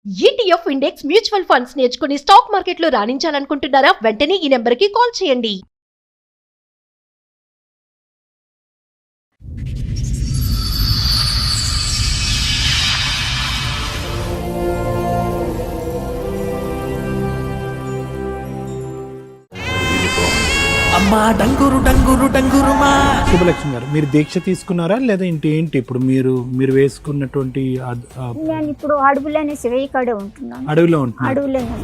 ETF index mutual funds నేర్చుకుని stock మార్కెట్లో రాణించాలనుకుంటున్నారా? వెంటనే ఈ నెంబర్కి కాల్ చేయండి. అమ్మా డంగురు డంగురు డంగురుమా. శుభలక్ష్మి గారు, మీరు దీక్ష తీసుకున్నారా లేదా ఏంటి ఇప్పుడు మీరు వేసుకున్నటువంటి నేను ఇప్పుడు అడవులోనే శివయ్య కాడే ఉంటున్నాను. అడవిలో ఉంటున్నారు? అడవులోనే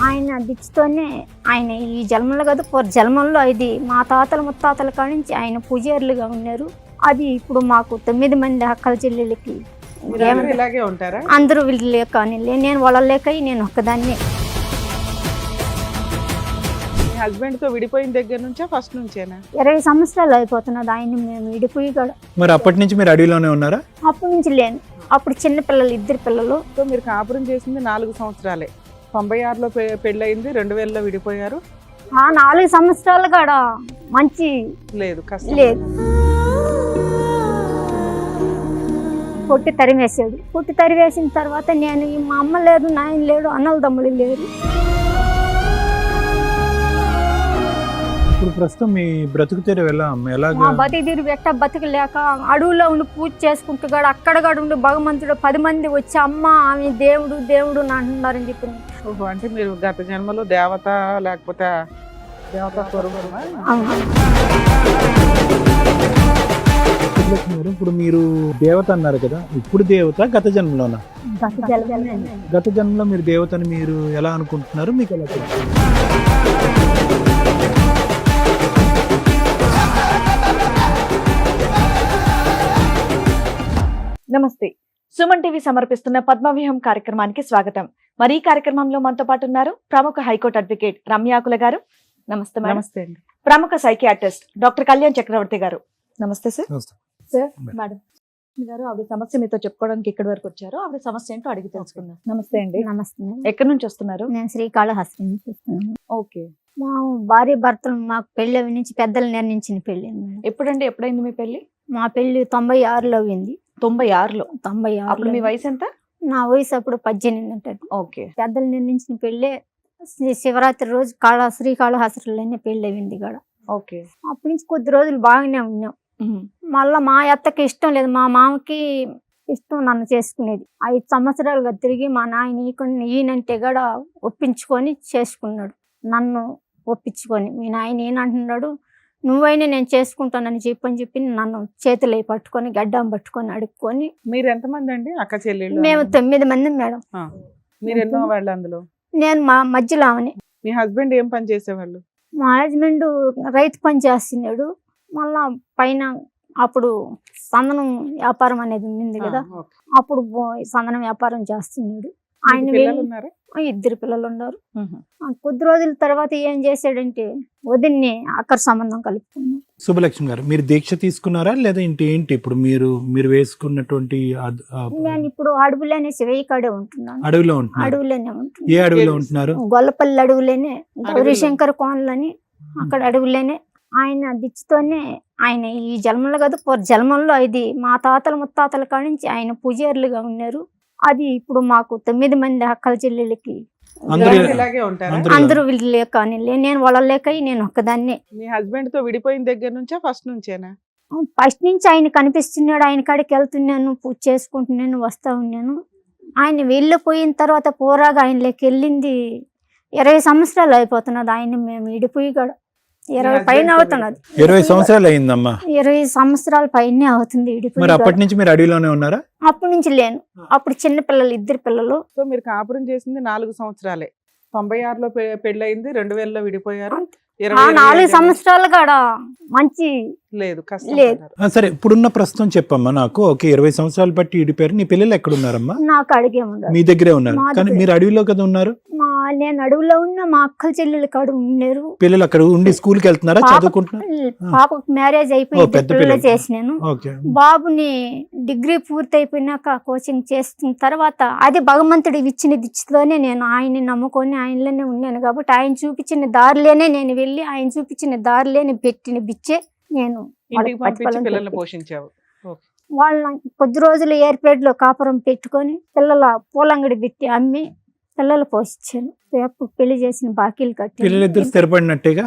ఆయన దిచ్చుతోనే ఆయన ఈ జన్మలో కాదు జన్మంలో ఇది మా తాతల ముత్తాతల కాడి నుంచి ఆయన పూజారులుగా ఉన్నారు. అది ఇప్పుడు మాకు 9 మంది అక్కల చెల్లెళ్ళకి ఇలాగే ఉంటారా? అందరూ వీళ్ళు లేక నేను వాళ్ళ లేక నేను ఒక్కదాన్ని. హస్బెండ్ తో విడిపోయిన దగ్గర నుంచా ఫస్ట్ నుంచేనా? 20 సంవత్సరాలు అయిపోతున్నది ఆయన మేము విడిపోయి కూడా. మరి అప్పటి నుంచి మీరు అడవిలోనే ఉన్నారా? అప్పటి నుంచి లేను. అప్పుడు చిన్న పిల్లలు 2 పిల్లలు. సో మీరు కాపురం చేసింది 4 సంవత్సరాలే. 96లో పెళ్ళయింది, 2000లో విడిపోయారు. ఆ 4 సంవత్సరాలు కూడా మంచి లేదు, కష్టం లేదు. కొట్టి తరిమేసాడు. కొట్టి తరివేసిన తర్వాత నేను మా అమ్మ లేదు, నాయన లేడు, అన్నల తమ్ముళ్ళు లేరు. ఇప్పుడు ప్రస్తుతం మీ బ్రతుకు తెర మా బతికి బతకలేక అడవులో ఉండి పూజ చేసుకుంటూ కూడా అక్కడ కూడా ఉండి భగవంతుడు 10 మంది వచ్చి అమ్మ ఆమె దేవుడు దేవుడు అంటున్నారని చెప్పి. అంటే మీరు గత జన్మలో దేవత లేకపోతే దేవత స్వరూపమా? ఇప్పుడు మీరు దేవత అన్నారు కదా, ఇప్పుడు దేవత గత జన్మలోనా? గత జన్మలో మీరు దేవతని మీరు ఎలా అనుకుంటున్నారు? మీకు ఎలా తెలుసు? నమస్తే. సుమన్ టీవీ సమర్పిస్తున్న పద్మవ్యూహం కార్యక్రమానికి స్వాగతం. మరి ఈ కార్యక్రమంలో మనతో పాటు ఉన్నారు ప్రముఖ హైకోర్టు అడ్వకేట్ రమ్యాకుల గారు. నమస్తే మేడం. నమస్తే అండి. ప్రముఖ సైకియాట్రిస్ట్ డాక్టర్ కళ్యాణ్ చక్రవర్తి గారు. నమస్తే సార్. సార్ మేడం గారు, ఆవిడ సమస్య మీతో చెప్పుకోవడానికి ఇక్కడి వరకు వచ్చారు. ఆవిడ సమస్య ఏంటో అడిగి తెలుసుకుందాం. నమస్తే అండి. నమస్తే. ఎక్కడి నుంచి వస్తున్నారు? నేను శ్రీకాళహస్తి నుంచి వస్తున్నాను. ఓకే. మా భార్య భర్తలు మాకు పెళ్లి నుంచి పెద్దలు నిర్ణయించిన పెళ్లి. ఎప్పుడైంది మీ పెళ్లి? మా పెళ్లి 96లో అయింది. 96లో? 96. అప్పుడు మీ వయసు ఎంత? నా వయసు అప్పుడు 18 ఉంటుంది. ఓకే. పెద్దలు నిర్ణయించిన పెళ్ళే శివరాత్రి రోజు శ్రీకాళహస్తిలోనే పెళ్లి అయింది కూడా. ఓకే. అప్పటి నుంచి కొద్ది రోజులు బాగానే ఉన్నాం. మళ్ళా మా అత్తకి ఇష్టం లేదు, మా మామకి ఇష్టం నన్ను చేసుకునేది. 5 సంవత్సరాలుగా తిరిగి మా నాయన ఈయనంటే కూడా ఒప్పించుకొని చేసుకున్నాడు. నన్ను ఒప్పించుకొని మీ నాయన ఏనంటున్నాడు, నువ్వైనా నేను చేసుకుంటానని చెప్పి నన్ను చేతులు పట్టుకొని గడ్డం పట్టుకొని అడుక్కొని. మీరు ఎంతమంది అండి అక్క చెల్లెళ్ళు? మేము 9 మంది మేడం. మీరు ఎన్నో వాళ్ళు అందులో? నేను మా మధ్యలో ఆమెని. మీ హస్బెండ్ ఏం పని చేసేవాళ్ళు? మా హస్బెండ్ రైతు పని చేస్తున్నాడు. మళ్ళా పైన అప్పుడు సందనం వ్యాపారం అనేది ఉంది కదా, అప్పుడు సందనం వ్యాపారం చేస్తున్నాడు. ఆయన 2 పిల్లలు ఉన్నారు. కొద్ది రోజుల తర్వాత ఏం చేశాడంటే వదిన్ని అక్కడ సంబంధం కలుపుకున్నాడు. శుభలక్ష్మి గారు, మీరు దీక్ష తీసుకున్నారా లేదా ఏంటి ఇప్పుడు మీరు వేసుకున్నటువంటి? నేను ఇప్పుడు అడవులోనే శివయ్య కాడే ఉంటున్నాను. అడవిలో ఉంటున్నారు? అడవులోనే ఉంటున్నాను. ఏ అడవిలో ఉంటున్నారు? గొల్లపల్లి అడవులేనే, గౌరీశంకర్ కోనలని అక్కడ అడవులేనే. ఆయన దిచ్చుతోనే ఆయన ఈ జన్మలో కాదు జన్మంలో ఇది మా తాతల ముత్తాతల కాడి నుంచి ఆయన పూజారులుగా ఉన్నారు. అది ఇప్పుడు మాకు 9 మంది అక్కల చెల్లెళ్ళకి ఇలాగే ఉంటారా? అందరూ వీళ్ళు లేక నేను వాళ్ళ లేక నేను ఒక్కదాన్ని. మీ హస్బెండ్ తో విడిపోయిన దగ్గర నుంచా ఫస్ట్ నుంచేనా? ఫస్ట్ నుంచి ఆయన కనిపిస్తున్నాడు. ఆయన కాడికి వెళ్తున్నాను, పూజ చేసుకుంటున్నాను, వస్తా ఉన్నాను. ఆయన వెళ్ళిపోయిన తర్వాత పోరాగా ఆయన లేక వెళ్ళింది 20 సంవత్సరాలు అయిపోతున్నది. ఆయన మేము విడిపోయి కూడా 20 పైన అవుతున్నది. 20 సంవత్సరాలు అయిందమ్మా? 20 సంవత్సరాల పైనే అవుతుంది. మరి అప్పటి నుంచి మీరు అడవిలోనే ఉన్నారా? అప్పటి నుంచి లేను. అప్పుడు చిన్న పిల్లలు 2 పిల్లలు. సో మీరు కాపురం చేసింది 4 సంవత్సరాలే. 96లో పెళ్ళయింది, 2000లో విడిపోయారు. 4 సంవత్సరాలు కూడా మంచి లేదు, కష్టం లేదు. సరే, ఇప్పుడున్న ప్రస్తుతం చెప్పమ్మా నాకు. ఓకే, 20 సంవత్సరాలు బట్టి ఇడిపోయారు. నీ పిల్లలు ఎక్కడ ఉన్నారమ్మా? నాకు అడిగే ఉండదు, మీ దగ్గరే ఉన్నారు. కానీ మీరు అడవిలో కదా ఉన్నారు. నేను అడవిలో ఉన్న మా అక్కల చెల్లెలు కాడ ఉన్నారు. పిల్లలు అక్కడ ఉండి స్కూల్ కి వెళ్తున్నారా, చదువుకుంటున్నారు? పాపకు మ్యారేజ్ అయిపోయి పిల్లలు చేసినాను. బాబుని డిగ్రీ పూర్తి అయిపోయినాక కోచింగ్ చేస్తున్న తర్వాత అది భగవంతుడి ఇచ్చిన దిచ్చులోనే నేను ఆయన్ని నమ్ముకొని ఆయనలోనే ఉన్నాను కాబట్టి ఆయన చూపించిన దారిలోనే నేను వెళ్ళి ఆయన చూపించిన దారిలోనే పెట్టిన బిచ్చే నేను ఇంటికి పంపించి పిల్లల్ని పోషించావు. వాళ్ళని కొద్ది రోజులు ఏర్పేటలో కాపురం పెట్టుకొని పిల్లల పూలంగడి పెట్టి అమ్మి పిల్లలు పోషించాను. అప్పుడు పెళ్లి చేసిన బాకీలు పిల్లలిద్దరు కట్టాను. స్థిరపడినట్టేగా,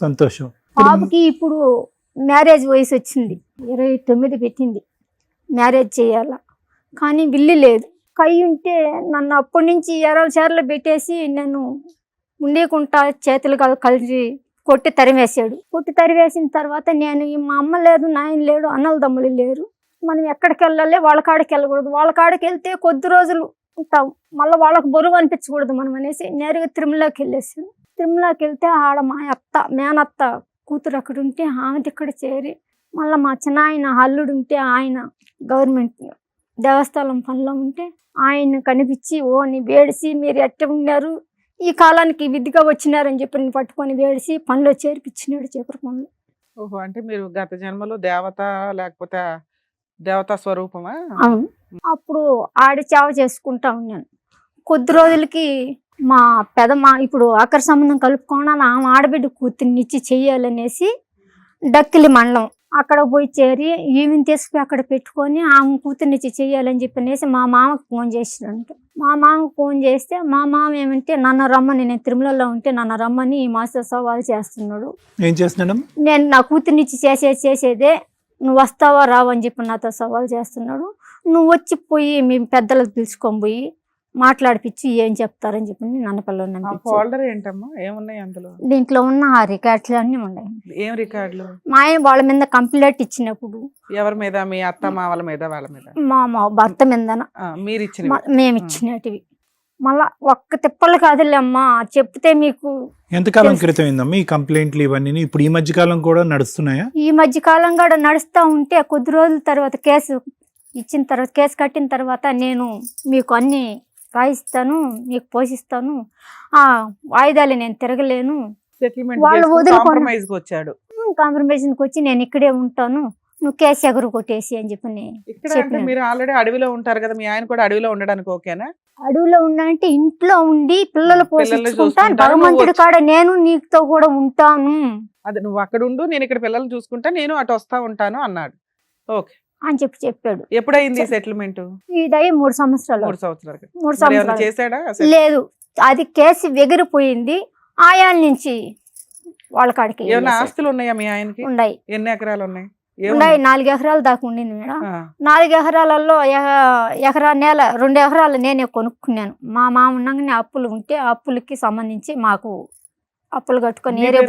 సంతోషం. బాబుకి ఇప్పుడు మ్యారేజ్ వయసు వచ్చింది, 29 పెట్టింది, మ్యారేజ్ చేయాల. కానీ బిల్లు లేదు. కై ఉంటే నన్ను అప్పటి నుంచి ఎరల చీరలు పెట్టేసి నేను ఉండేకుంటా చేతులు కలిసి కొట్టి తరివేసాడు. కొట్టి తరివేసిన తర్వాత నేను మా అమ్మ లేదు, నాయన లేడు, అన్నల తమ్ముళ్ళు లేరు, మనం ఎక్కడికి వెళ్ళాలి, వాళ్ళ కాడికి వెళ్ళకూడదు, వాళ్ళ కాడికి వెళ్తే కొద్ది రోజులు ఉంటాం, మళ్ళీ వాళ్ళకి బరువు అనిపించకూడదు మనం అనేసి నేరుగా తిరుమలకి వెళ్ళేసాను. తిరుమలకి వెళ్తే ఆడ మా అత్త మేనత్త కూతురు అక్కడ ఉంటే ఆమె ఇక్కడ చేరి, మళ్ళీ మా చిన్నాయన అల్లుడు ఉంటే ఆయన గవర్నమెంట్ దేవస్థానం పనిలో ఉంటే ఆయన కనిపించి ఓని వేడిసి మీరు ఎట్ట ఉన్నారు, ఈ కాలానికి విధిగా వచ్చినారని చెప్పి నేను పట్టుకొని వేడిసి పనిలో చేర్పించినాడు, చీపురు పనులు. ఓహో, అంటే మీరు గత జన్మలో దేవత లేకపోతే దేవతా స్వరూపమా? అవును. అప్పుడు ఆడి చావ చేసుకుంటా ఉన్నాను. కొద్ది రోజులకి మా పెదమ్మ ఇప్పుడు ఆఖరి సంబంధం కలుపుకోవడానికి ఆమె ఆడబిడ్డ కూతుర్ని ఇచ్చి చెయ్యాలనేసి డక్కిలి మండలం అక్కడ పోయి చేరి ఈమెను తీసుకుపోయి అక్కడ పెట్టుకొని ఆమె కూతుర్నిచ్చి చెయ్యాలని చెప్పనేసి మా మామకు ఫోన్ చేసినంట. మా మామకు ఫోన్ చేస్తే మా మామ ఏమంటే నన్ను రమ్మని, నేను తిరుమలలో ఉంటే నన్ను రమ్మని ఈ మాస్టర్ సవాల్ చేస్తున్నాడు. ఏం చేస్తున్నాడు? నేను నా కూతుర్నిచ్చి చేసేదే, నువ్వు వస్తావా రావు అని చెప్పి నాతో సవాల్ చేస్తున్నాడు. నువ్వు వచ్చి పోయి మీ పెద్దలకు పిలుచుకొని పోయి మాట్లాడిపించి ఏం చెప్తారని చెప్పి నన్ను పిల్లలు. ఫోల్డర్ ఏంటమ్మా, ఏమున్నాయి అందులో? దీంట్లో ఉన్న ఆ రికార్డ్స్ అన్నీ ఉన్నాయి. ఏం రికార్డులు? మా ఆయన వాళ్ళ మీద కంప్లైంట్ ఇచ్చినప్పుడు. ఎవరి మీద? మీ అత్త మావల మీద? వాళ్ళ మీద? మా భర్త మీద మీరు ఇచ్చిన? మేము ఇచ్చినటివి. మళ్ళా ఒక్క తిప్పలు కాదులేమ్మా, చెప్తే మీకు. ఎంతకాలం క్రితం అయిందమ్మా ఈ కంప్లైంట్లు ఇవన్నీ? ఇప్పుడు ఈ మధ్య కాలం కూడా నడుస్తున్నాయా? ఈ మధ్య కాలం కూడా నడుస్తూ ఉంటే కొద్ది రోజుల తర్వాత కేసు ఇచ్చిన తర్వాత, కేసు కట్టిన తర్వాత నేను మీకు అన్ని రాయిస్తాను, మీకు పోషిస్తాను, ఆ వాయిదాలు నేను తిరగలేను, వాళ్ళు కాంప్రమైజ్కి వచ్చాడు. కాంప్రమైజ్కి వచ్చి నేను ఇక్కడే ఉంటాను, నువ్వు కేసు ఎగురు కొట్టేసి అని చెప్పి ఇక్కడ మీరు ఆల్రెడీ అడవిలో ఉంటారు కదా, మీ ఆయన కూడా అడవిలో ఉండడానికి ఓకేనా? అడవిలో ఉండంటే ఇంట్లో ఉండి పిల్లలు పోషించుకుంటాను, భగవంతుడి కాడ నేను నీతో కూడా ఉంటాను. అదే, నువ్వు అక్కడ ఉండు, నేను ఇక్కడ పిల్లల్ని చూసుకుంటా, నేను అటు వస్తా ఉంటాను అన్నాడు. ఓకే అని చెప్పాడు. ఎప్పుడైంది సెటిల్మెంట్? ఇదయ్యి 3 సంవత్సరాలు. 3 సంవత్సరాలు. 3 సంవత్సరాలు చేశాడా? లేదు, అది కేసు ఎగిరిపోయింది. ఆయాల నుంచి వాళ్ళ కాడికి ఏమైనా ఆస్తులు ఉన్నాయా మీ ఆయనకి? ఉన్నాయి. ఎన్ని ఎకరాలు ఉన్నాయి? 4 ఎకరాలు దాకా ఉండింది మేడం. 4 ఎకరాలలో ఎకరా నేల 2 ఎకరాలు నేనే కొనుక్కున్నాను. మా మామ ఉండగానే అప్పులు ఉంటే అప్పులకి సంబంధించి మాకు అప్పులు కట్టుకొని ఏరే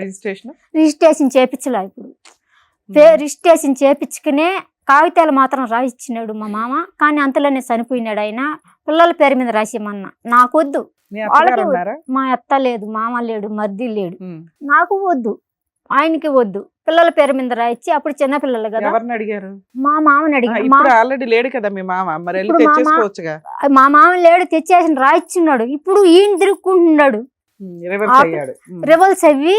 రిజిస్ట్రేషన్ చేపించలే. ఇప్పుడు రిజిస్ట్రేషన్ చేపించుకునే కాగితాలు మాత్రం రాసిచ్చినాడు మా మామ. కానీ అంతలోనే చనిపోయినాడు ఆయన. పిల్లల పేరు మీద రాసిమన్నా, నాకొద్దు. వాళ్ళకి మా అత్త లేదు, మామ లేడు, మర్ది లేడు, నాకు వద్దు, ఆయనకి వద్దు, పిల్లల పేరు మీద రాయించి. అప్పుడు చిన్న పిల్లలు కదా. ఎవరిని అడిగారు? మా మామని అడిగారు. ఆల్రెడీ లేడు కదా మీ మామ, మరి తెచ్చేసుకోవచ్చుగా. మా మామ లేడు, తెచ్చేసి రాయిచ్చున్నాడు. ఇప్పుడు ఈయన తిరుక్కుంటున్నాడు, రివల్స్ అవి.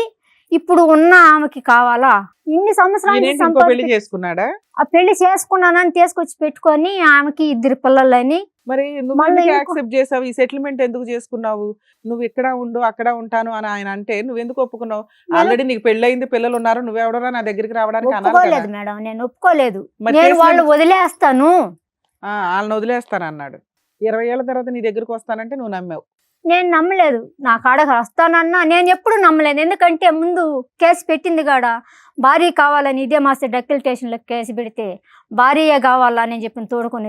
ఇప్పుడు ఉన్న ఆమెకి కావాలా? ఇన్ని సంవత్సరాలు పెళ్లి చేసుకున్నాడా? ఆ పెళ్లి చేసుకున్నానని తీసుకొచ్చి పెట్టుకొని ఆమెకి 2 పిల్లలని. మరి నువ్వు యాక్సెప్ట్ చేసావు? ఈ సెటిల్మెంట్ ఎందుకు చేసుకున్నావు? నువ్వు ఇక్కడ ఉండు, అక్కడ ఉంటాను అని ఆయన అంటే నువ్వు ఎందుకు ఒప్పుకున్నావు? ఆల్రెడీ నీకు పెళ్ళయింది, పిల్లలు ఉన్నారు, నువ్వెవడరా నా దగ్గరికి రావడానికి? ఒప్పుకోలేదు మేడం, నేను ఒప్పుకోలేదు. నేను వాళ్ళు వదిలేస్తాను, వాళ్ళని వదిలేస్తాను అన్నాడు. 20 ఏళ్ల తర్వాత నీ దగ్గరికి వస్తానంటే నువ్వు నమ్మావు. నేను నమ్మలేదు. నా కాడకు వస్తానన్నా నేను ఎప్పుడు నమ్మలేదు. ఎందుకంటే ముందు కేసు పెట్టింది కాడ భార్య కావాలని ఇదే మాస్టర్ డక్కిల్ స్టేషన్లో కేసు పెడితే భార్య కావాలని చెప్పి తోడుకొని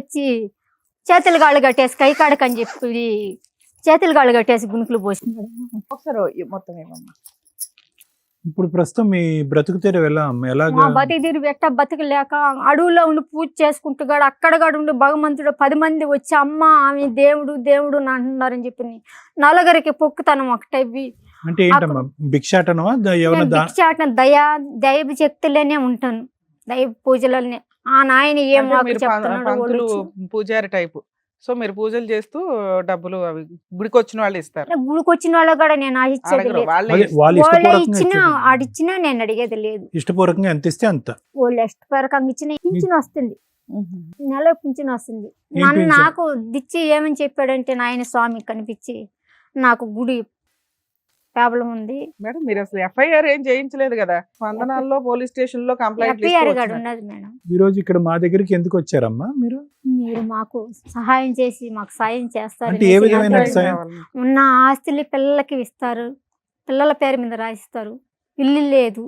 వచ్చి చేతులు గాళ్ళు కట్టేసి కై కాడకని చెప్పి చేతులు గాళ్ళు కట్టేసి గుణుకులు పోసినాడు. ఒకసారి మొత్తం ఏమమ్మా ఇప్పుడు ప్రస్తుతం మీ బ్రతుకు తెరువు ఎలా? బతికి తీరు ఎట్ట బతికలేక అడవుల్లో ఉండి పూజ చేసుకుంటూ గాడు అక్కడ గాడు ఉండి భగవంతుడు 10 మంది వచ్చి అమ్మ ఆమె దేవుడు దేవుడు అంటున్నారని చెప్పి నలుగురికి పొక్కుతాను ఒకటవి. అంటే ఏంటమ్మా, భిక్షాటనమా? భిక్షాటన దైవ శక్తులనే ఉంటాను, దైవ పూజలనే. ఆ నాయన ఏం చెప్తున్నాడు, పూజారి టైపు. సో మీరు పూజలు చేస్తూ డబ్బులు అవి గుడికి వచ్చిన వాళ్ళు ఇస్తారు. గుడికి వచ్చిన వాళ్ళు కూడా నేను ఆడిచ్చేది లేదు. ఇచ్చినా ఆడిచ్చినా నేను అడిగేది లేదు. ఇష్టపూర్వకంగా ఎంత ఇస్తే అంత. వాళ్ళు ఇష్టపూర్వకంగా ఇచ్చిన పింఛన్ వస్తుంది, నెల పింఛన్ వస్తుంది. నాకు దిచ్చి ఏమని చెప్పాడంటే నాయన స్వామి కనిపించి నాకు గుడి ప్రాబ్లం ఉంది. మేడం మీరు అసలు ఎఫ్ఐఆర్ ఏం చేయించలేదు కదా, స్పందనాల్లో పోలీస్ స్టేషన్ లో కంప్లైంట్ ఎఫ్ఐఆర్ గడు ఉన్నది మేడం. ఈ రోజు ఇక్కడ మా దగ్గరికి ఎందుకు వచ్చారమ్మా మీరు? మీరు మాకు సహాయం చేసి మాకు సాయం చేస్తారు. అంటే ఏ విధమైన సాయం? ఉన్న ఆస్తులు పిల్లలకి ఇస్తారు, పిల్లల పేరు మీద రాయిస్తారు, ఇల్లు లేదు,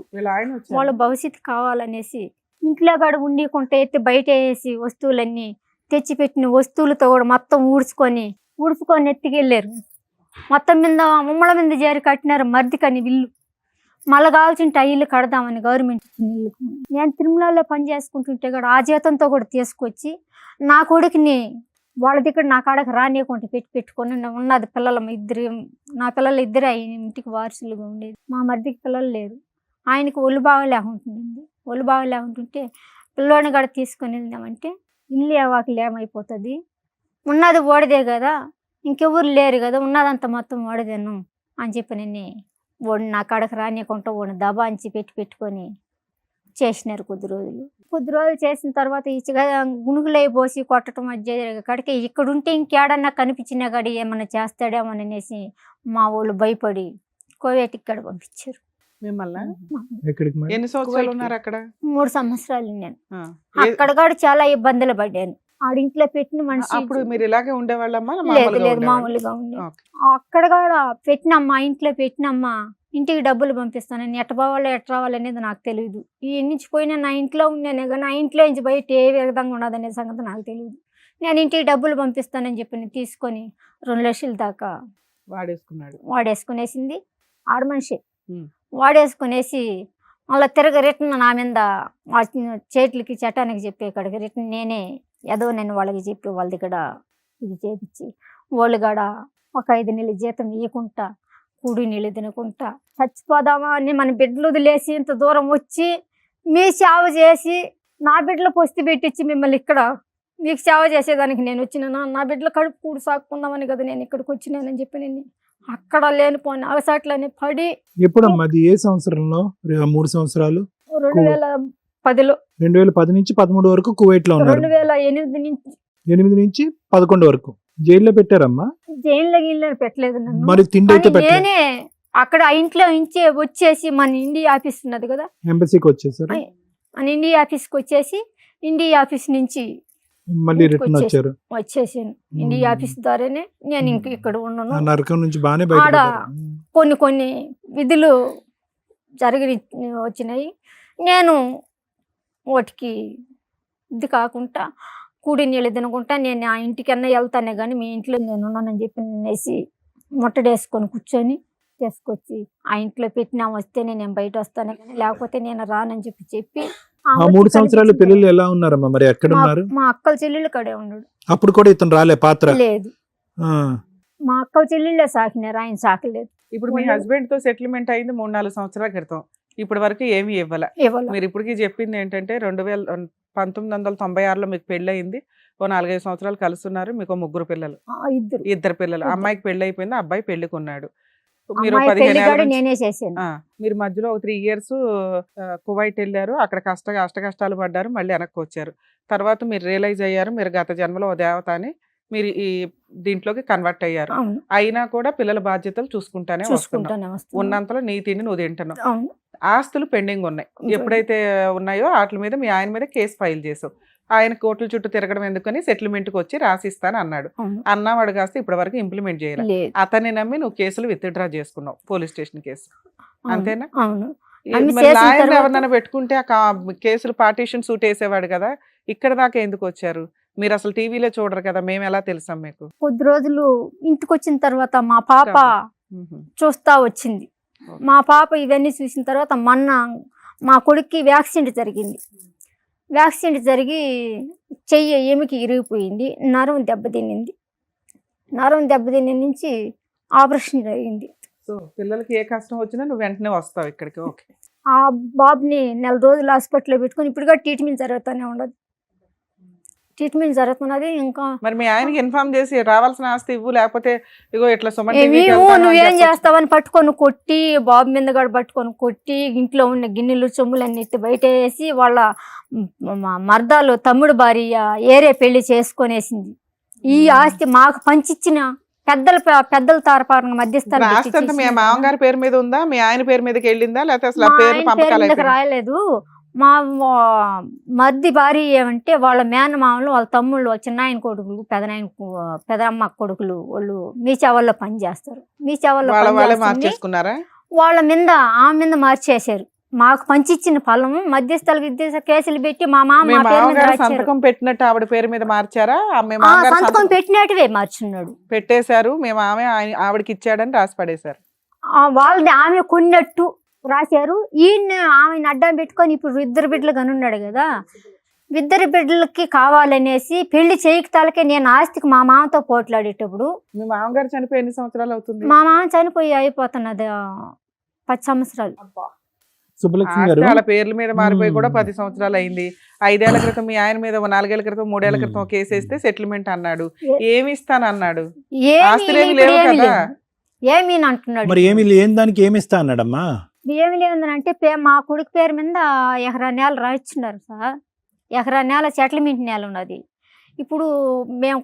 వాళ్ళ భవిష్యత్తు కావాలనేసి ఇంట్లో కూడా ఉండకుంటే ఎత్తి బయట వేసి వస్తువులన్నీ తెచ్చిపెట్టిన వస్తువులతో కూడా మొత్తం ఊడ్చుకొని ఎత్తికెళ్ళారు. మొత్తం మీద ముమ్మల మీద చేరి కట్టినారు మర్దికని ఇల్లు. మళ్ళీ కావాల్సింటే ఆ ఇల్లు కడదామని గవర్నమెంట్ ఇచ్చిన ఇల్లు. నేను తిరుమలలో పని చేసుకుంటుంటే కూడా ఆ జీతంతో కూడా తీసుకొచ్చి నా కొడుకుని వాళ్ళ దగ్గర నా కాడకి రానియకుండా పెట్టుకొని ఉన్నది నా పిల్లలు ఇద్దరు ఆయన ఇంటికి వారసులుగా ఉండేది. మా మర్దికి పిల్లలు లేరు. ఆయనకి ఒళ్ళు బాగా లేకుంటుంది. ఒళ్ళు బాగా లేకుంటుంటే పిల్లోని కూడా తీసుకొని వెళ్దామంటే ఇల్లు ఏవాకి ఏమైపోతుంది, ఉన్నది ఓడిదే కదా, ఇంకెవరు లేరు కదా, ఉన్నదంతా మొత్తం ఓడదేను అని చెప్పి నేను ఓడి నా కాడకి రానియకుండా ఓడి దబాంచి పెట్టుకొని చేసినారు. కొద్ది రోజులు చేసిన తర్వాత గుణుగులై పోసి కొట్టడం మధ్య కాడికి ఇక్కడ ఉంటే ఇంకేడన్నా కనిపించినా కాడి ఏమన్నా చేస్తాడేమో అనేసి మా వాళ్ళు భయపడి కోవేటికి ఇక్కడ పంపించారు. మిమ్మల్ని ఎక్కడికి మేడం? ఎన్ని సంవత్సరాలు ఉన్నారు అక్కడ? 3 సంవత్సరాలు నేను అక్కడ కూడా చాలా ఇబ్బందులు పడ్డాను. ఆడింట్లో పెట్టిన మనిషి. అప్పుడు మీరు ఇలాగే ఉండేవాళ్ళమ్మా? లేదు, మామూలుగా ఉండే. అక్కడ కూడా పెట్టినమ్మా, ఇంట్లో పెట్టినమ్మా, ఇంటికి డబ్బులు పంపిస్తానని ఎట్ట పోవాలో ఎట్ట రావాలి అనేది నాకు తెలియదు. ఈ నుంచి పోయినా నా ఇంట్లో ఉన్నానే కానీ నా ఇంట్లో నుంచి బయట ఏ విధంగా ఉండదనే సంగతి నాకు తెలియదు. నేను ఇంటికి డబ్బులు పంపిస్తానని చెప్పి నేను తీసుకొని 2 లక్షల దాకా వాడేసుకునేసింది ఆడ మనిషి. వాడేసుకునేసి మళ్ళీ రిటర్న్ నా మీద చేతులకి చట్టానికి చెప్పే కాడికి రిటర్న్ నేనే ఏదో నేను వాళ్ళకి చెప్పి వాళ్ళ దగ్గర ఇది చేపించి వాళ్ళు కాడ ఒక 5 నెలల జీతం ఇవ్వకుండా కూడి నీళ్ళు తినకుండా చచ్చిపోదామా అని మన బిడ్డలు వదిలేసి ఇంత దూరం వచ్చి మీ సేవ చేసి నా బిడ్డలు పొస్తి పెట్టించి మిమ్మల్ని ఇక్కడ మీకు సేవ చేసేదానికి నేను వచ్చినాను. నా బిడ్డలు కడుపు కూడి సాకుందామని కదా నేను ఇక్కడికి వచ్చినానని చెప్పి నేను అక్కడ లేనిపోయిన అవసాట్లని పడి. ఎప్పుడమ్మా అది? ఏ సంవత్సరంలో? 3 సంవత్సరాలు 2010లో. 2010 నుంచి 13 వరకు కువైట్ లో ఉన్నారు. 2008 నుంచి 11 వరకు జైల్లో పెట్టారమ్మా? జైల్లో పెట్టలేదు నన్ను. మరి తిండి అయితే నేనే అక్కడ ఇంట్లో నుంచి వచ్చేసి మన ఇండియా ఆఫీస్ ఉన్నది కదా, ఎంబసీకి వచ్చేసారు. మన ఇండియా ఆఫీస్కి వచ్చేసి ఇండియా ఆఫీస్ నుంచి మళ్ళీ రిటర్న్ వచ్చేసాను. ఇండియా ఆఫీస్ ద్వారానే నేను ఇంక ఇక్కడ ఉన్నాను. నరకం నుంచి బాగానే ఆడ కొన్ని విధులు వచ్చినాయి. నేను వాటికి ఇది కాకుండా కూడి నీళ్ళు తినకుండా నేను ఆ ఇంటికన్నా వెళ్తానే కానీ మీ ఇంట్లో నేను ఉన్నానని చెప్పి నేసి ముట్టడేసుకొని కూర్చొని తీసుకొచ్చి ఆ ఇంట్లో పెట్టినా వస్తేనే నేను బయట వస్తాను కానీ లేకపోతే నేను రానని చెప్పి 3 సంవత్సరాలు పిల్లలు ఎలా ఉన్నారమ్మా? మరి ఎక్కడ ఉన్నారు? మా అక్కల చెల్లెళ్ళు కడే ఉన్నాడు. అప్పుడు కూడా ఇతను రాలే? పాత్ర లేదు. మా అక్కల చెల్లెళ్ళే సాకినారు, ఆయన సాకలేదు. ఇప్పుడు మీ హస్బెండ్ తో సెటిల్మెంట్ అయింది 3-4 సంవత్సరాల క్రితం. ఇప్పటి వరకు ఏమి ఇవ్వాల. మీరు ఇప్పటికీ చెప్పింది ఏంటంటే 1996లో మీకు పెళ్లి అయింది, ఓ 4-5 సంవత్సరాలు కలుస్తున్నారు, మీకు 3 పిల్లలు, 2 పిల్లలు. అమ్మాయికి పెళ్లి అయిపోయింది, అబ్బాయి పెళ్లికున్నాడు. మీరు 15 ఏళ్ళ నేనే చేశాను. మీరు మధ్యలో 3 years కువైట్ వెళ్ళారు, అక్కడ అష్ట కష్టాలు పడ్డారు, మళ్ళీ వెనక్కి వచ్చారు. తర్వాత మీరు రియలైజ్ అయ్యారు మీరు గత జన్మలో ఓ దేవత అని, మీరు ఈ దీంట్లోకి కన్వర్ట్ అయ్యారు. అయినా కూడా పిల్లల బాధ్యతలు చూసుకుంటానే ఉన్నంతలో నీ తిండి నువ్వు తింటున్నావు. ఆస్తులు పెండింగ్ ఉన్నాయి, ఎప్పుడైతే ఉన్నాయో వాటి మీద మీ ఆయన మీద కేసు ఫైల్ చేసావు. ఆయన కోర్టుల చుట్టూ తిరగడం ఎందుకని సెటిల్మెంట్కి వచ్చి రాసిస్తాను అన్నాడు. అన్నవాడు కాస్త ఇప్పటి వరకు ఇంప్లిమెంట్ చేయాలి. అతన్ని నమ్మి నువ్వు కేసులు విత్డ్రా చేసుకున్నావు, పోలీస్ స్టేషన్ కేసు, అంతేనా? ఎవరినైనా పెట్టుకుంటే ఆ కేసులు పార్టీషన్ సూట్ వేసేవాడు కదా, ఇక్కడ దాకా ఎందుకు వచ్చారు మీరు? అసలు టీవీలో చూడరు కదా, మేము ఎలా తెలుసాం మీకు? కొద్ది రోజులు ఇంటికి వచ్చిన తర్వాత మా పాప చూస్తా వచ్చింది. మా పాప ఇవన్నీ చూసిన తర్వాత మొన్న మా కొడుక్కి వ్యాక్సిన్ జరిగింది. వ్యాక్సిన్ జరిగి చెయ్యి ఎముకి ఇరిగిపోయింది, నరం దెబ్బతిన్నింది. నరం దెబ్బతిన్న నుంచి ఆపరేషన్ జరిగింది. సో పిల్లలకి ఏ కష్టం వచ్చినా నువ్వు వెంటనే వస్తావు ఇక్కడికి. ఓకే. ఆ బాబుని 4 రోజులు హాస్పిటల్లో పెట్టుకుని ఇప్పుడుగా ట్రీట్మెంట్ జరుగుతూనే ఉండదు. ట్రీట్మెంట్ జరుగుతున్నది. ఇంకా మరి మీ ఆయనకి ఇన్ఫార్మ్ చేసి రావాల్సిన ఆస్తి ఇవ్వు, లేకపోతే ఇగో ఇట్లా నువ్వేం చేస్తావని పట్టుకొని కొట్టి, బాబు మీద కూడా పట్టుకొని కొట్టి, ఇంట్లో ఉన్న గిన్నెలు సొమ్ములన్నిటి బయట వేసి వాళ్ళ మర్దాలు తమ్ముడు భార్య ఏరే పెళ్లి చేసుకొనేసింది. ఈ ఆస్తి మాకు పంచిచ్చిన పెద్దల తరపున మధ్యస్థాలు పెట్టి ఆస్తి అంతా మీ చేసిన మామగారి పేరు మీద ఉందా, మీ ఆయన పేరు మీదకి వెళ్ళిందా, లేకపోతే అసలు ఆ మా పేర్లు ఆయన పేరు పంపకాలు మీదకి అయిపోయినాయా? రాయలేదు. మా మధ్య భార్య ఏమంటే వాళ్ళ మేనమామలు వాళ్ళ తమ్ముళ్ళు వాళ్ళ చిన్నాయన కొడుకులు పెదమ్మ కొడుకులు వాళ్ళు మీచావల్లో పని చేస్తారు. మీచావల్లో వాళ్ళే మార్చేసుకున్నారా? వాళ్ళ మీద ఆమె మీద మార్చేశారు. మాకు పంచిచ్చిన ఫలం మధ్యస్థులకు కేసులు పెట్టి మా మామ మీ మా పేరు మీద మామగారు రాశారు. సంతకం పెట్టినట్టు ఆవిడ పేరు మీద మార్చారా? మీ ఆ మామగారు సంతకం పెట్టినట్టువే మార్చున్నాడు. పెట్టేశారు, మేము ఆవిడకి ఇచ్చాడని రాసి పడేశారు. వాళ్ళది ఆమె కొన్నట్టు రాశారు. ఈయన ఆమెను అడ్డం పెట్టుకొని ఇప్పుడు ఇద్దరు బిడ్డలు కనున్నాడు కదా, ఇద్దరు బిడ్డలకి కావాలనేసి పెళ్లి చేయకతాలకే నేను ఆస్తికి మా మామతో పోట్లాడేటప్పుడు మీ మామగారు చనిపోయి ఎన్ని సంవత్సరాలు అవుతుంది? మా మామ చనిపోయి అయిపోతున్నది 10 సంవత్సరాలు. సుబ్బలక్ష్మి ఆస్తి గారు వాళ్ళ పేర్ల మీద మారిపోయి కూడా మ్మ్. 10 సంవత్సరాలు అయింది. 5 ఏళ్ల క్రితం మీ ఆయన మీద 4 ఏళ్ల క్రితం 3 ఏళ్ల క్రితం కేసు వేస్తే సెటిల్మెంట్ అన్నాడు. ఏమి ఇస్తానన్నాడు? ఆస్తులేమీ లేవు కదా. ఏమి అంటున్నాడు. మరి ఏమి లేని దానికి ఏమి ఇస్తా అన్నాడమ్మా? ఏమి లేదంటే మా కొడుకు పేరు మీద ఎకరా నేల రాయిస్తున్నారు సార్. ఎకరా నేల సెటిల్మెంట్ నేల ఉన్నది. ఇప్పుడు మేము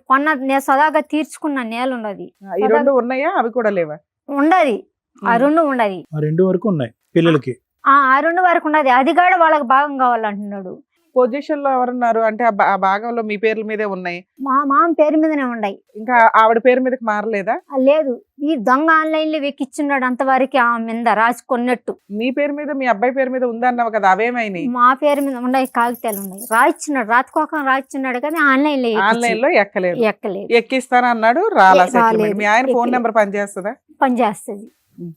నేను సదాగా తీర్చుకున్న నేల ఉన్నది. ఈ రెండు ఉన్నాయా? అవి కూడా లేవా? ఉండదు. ఆ రెండు ఉండదు. ఆ 2 వరకు ఉన్నాయి పిల్లలకి. ఆ 2 వరకు ఉన్నది. అది కూడా వాళ్ళకి భాగం కావాలంటున్నాడు. పొజిషన్ లో ఎవరున్నారు అంటే ఆ భాగంలో మీ పేర్ల మీదే ఉన్నాయి, మా మామ పేరు మీదనే ఉన్నాయి. ఇంకా ఆవిడ పేరు మీదకి మారలేదా? లేదు, ఈ దొంగ ఆన్లైన్ లో వెక్కిచ్చున్నాడు అంతవరకు ఆమె మీద రాసుకున్నట్టు. మీ పేరు మీద మీ అబ్బాయి పేరు మీద ఉందన్నావు కదా, అవేమైనాయి? మా పేరు మీద ఉన్నాయి, కాగితాలు ఉన్నాయి. రాయిచ్చున్నాడు, రాత్కోకం రాయిచ్చున్నాడు కానీ ఆన్లైన్ లో ఆన్లైన్ లో ఎక్కలేదు. ఎక్కలేదు. ఎక్కిస్తానన్నాడు, రాలా రాలేదు. సెటిల్మెంట్. మీ ఆయన ఫోన్ ఎక్కలేదు. నెంబర్ పనిచేస్తుందా? పనిచేస్తుంది.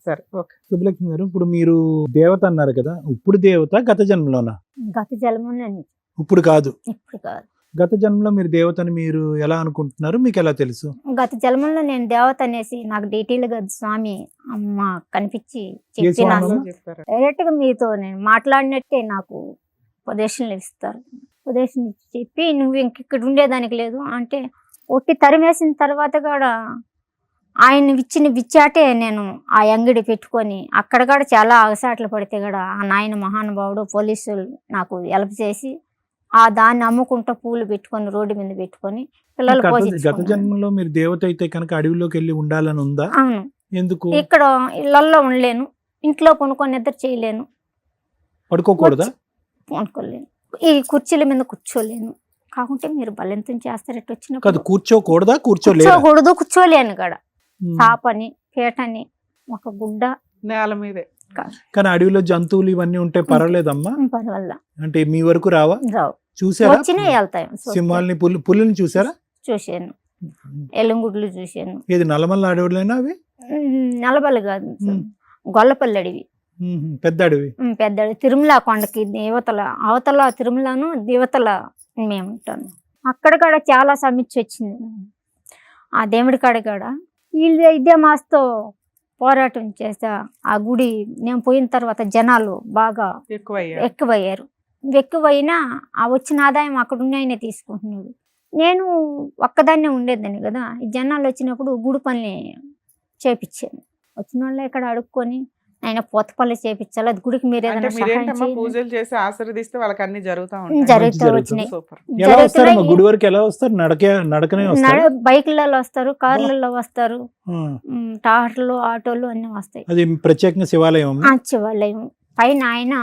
సరే, ఓకే. సుబ్బలక్ష్మి గారు, ఇప్పుడు మీరు దేవత అన్నారు కదా, ఇప్పుడు దేవత గత జన్మలోనా? గత జన్మలో ఇప్పుడు కాదు. ఇప్పుడు కాదు. గత జన్మలో మీరు దేవతని మీరు ఎలా అనుకుంటున్నారు, మీకు ఎలా తెలుసు? గత జన్మలో నేను దేవత అనేసి నాకు డీటెయిల్గా స్వామి అమ్మ కనిపించి ఏ చెప్పి స్వామి నాకు అమ్మ? చెప్పారు. డైరెక్ట్ గా మీతో నేను మాట్లాడినట్టే నాకు ఉపదేశంలు ఇస్తారు. ఉపదేశం ఇచ్చి చెప్పి నువ్వు ఇక్కడ ఉండేదానికి లేదు అంటే ఒట్టి తరిమేసిన తర్వాత కూడా ఆయన ఇచ్చిన విచ్చాటే నేను ఆ అంగడి పెట్టుకొని అక్కడ కూడా చాలా అగసాట్లు పడితే కూడా ఆ నాయన మహానుభావుడు పోలీసులు నాకు హెల్ప్ చేసి ఆ దాన్ని అమ్ముకుంటా పూలు పెట్టుకొని రోడ్డు మీద పెట్టుకొని పిల్లలు గత పోషించుకున్నాను. జన్మలో మీరు దేవత అయితే కనుక అడవిలోకి వెళ్ళి ఉండాలని ఉందా? అవును. ఎందుకు? ఇక్కడ ఇళ్లలో ఉండలేను, ఇంట్లో కొనుక్కొని నిద్ర చేయలేను, పడుకోకూడదా? కొనుక్కోలేను, ఈ కుర్చీల మీద కూర్చోలేను. కాకుంటే మీరు బలెంతం చేస్తారట్టు కాదు, వచ్చినప్పుడు కూర్చోకూడదా? కూర్చోలేదా? కూర్చోకూడదు, కూర్చోలేను కూడా. ఉమ్. చాపని పీటని ఒక గుడ్డ నేల మీదే. కానీ అడవిలో జంతువులు ఇవన్నీ ఉంటే పర్వాలేదమ్మా? పర్వాల అంటే మీ వరకు రావా? రావు. చూసారా? వచ్చినా వెళ్తాయి. సింహాలని పులిని చూసారా? చూశాను, ఎల్లంగుడ్లు చూశాను. ఏది నల్లమల్ల అడవులైనా అవి? నలబలు కాదు, ఉమ్. గొల్లపల్లి అడవి. పెద్ద అడవి. పెద్ద అడవి. తిరుమల కొండకి దేవతల అవతల తిరుమలను దేవతల మేము ఉంటాను. అక్కడ కూడా చాలా సమీక్ష వచ్చింది. ఆ దేవుడి కాడ కూడా వీళ్ళు ఇదే మాస్తో పోరాటం చేస్తా ఆ గుడి నేను పోయిన తర్వాత జనాలు బాగా ఎక్కువయ్యారు. ఎక్కువైనా ఆ వచ్చిన ఆదాయం అక్కడ ఉన్న ఆయనే తీసుకుంటున్నాడు. నేను ఒక్కదాన్నే ఉండేదాన్ని కదా, ఈ జనాలు వచ్చినప్పుడు గుడి పనులు చేపించాను. వచ్చిన వాళ్ళు ఇక్కడ అడుక్కొని ఆయన పోత పనులు చేపించాలి, అది గుడికి మీరు ఏదైనా సహాయం చేయండి. పూజలు చేసి ఆశీర్వదిస్తే వాళ్ళకి జరుగుతూ ఉంటాయి. జరుగుతూ వచ్చినాయి. సూపర్. ఎలా వస్తారమ్మా గుడి వరకు? ఎలా వస్తారు? నడకనే వస్తారు? బైకులలో వస్తారు, కార్లలో వస్తారు, టాటర్లు ఆటోలు అన్ని వస్తాయి. అది ప్రత్యేకంగా శివాలయం అమ్మా? శివాలయం పైన ఆయన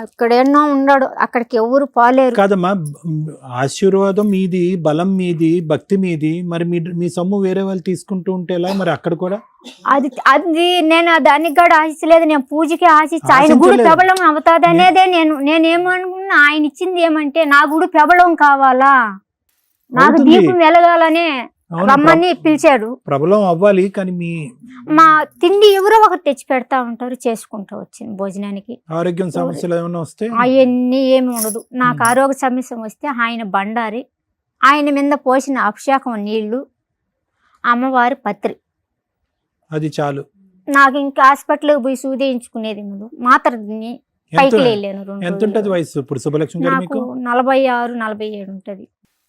ఇక్కడ ఎన్నో ఉన్నాడు, అక్కడికి ఎవరు పోలేరు. కాదమ్మా, ఆశీర్వాదం మీది, బలం మీది, భక్తి మీది. మరి మీ సొమ్ము వేరే వాళ్ళు తీసుకుంటూ ఉంటే ఎలా? మరి అక్కడ కూడా అది నేను దానికి కూడా ఆశించలేదు. నేను పూజకి ఆశించి ఆయన గుడి ఆశించలేదు. పెబలం అవుతుంది అనేదే నేనేమనుకున్నా. ఆయన ఇచ్చింది ఏమంటే నా గుడి పెబలం కావాలా, నాకు అవుతుంది. దీపం వెలగాలనే అవును, రమ్మని పిలిచాడు. ప్రబలం అవ్వాలి. కానీ మీ మా తిండి ఎవరో ఒకటి తెచ్చి పెడతా ఉంటారు, చేసుకుంటూ వచ్చింది భోజనానికి. ఆరోగ్యం సమస్యలు ఏమైనా వస్తే అవన్నీ ఏమి ఉండదు. నాకు ఆరోగ్య సమస్య వస్తే ఆయన బండారి, ఆయన మీద పోసిన అభిషేకం నీళ్లు, అమ్మవారి పత్రి, అది చాలు. నాకు ఇంకా హాస్పిటల్కి పోయి సూదేయించుకునేది ముందు మాత్ర తిని పైకి వెళ్ళాను. ఎంత ఉంటది వయసు ఇప్పుడు సుబ్బలక్ష్మి గారు నాకు మీకు? 46, 47 ఉంటది.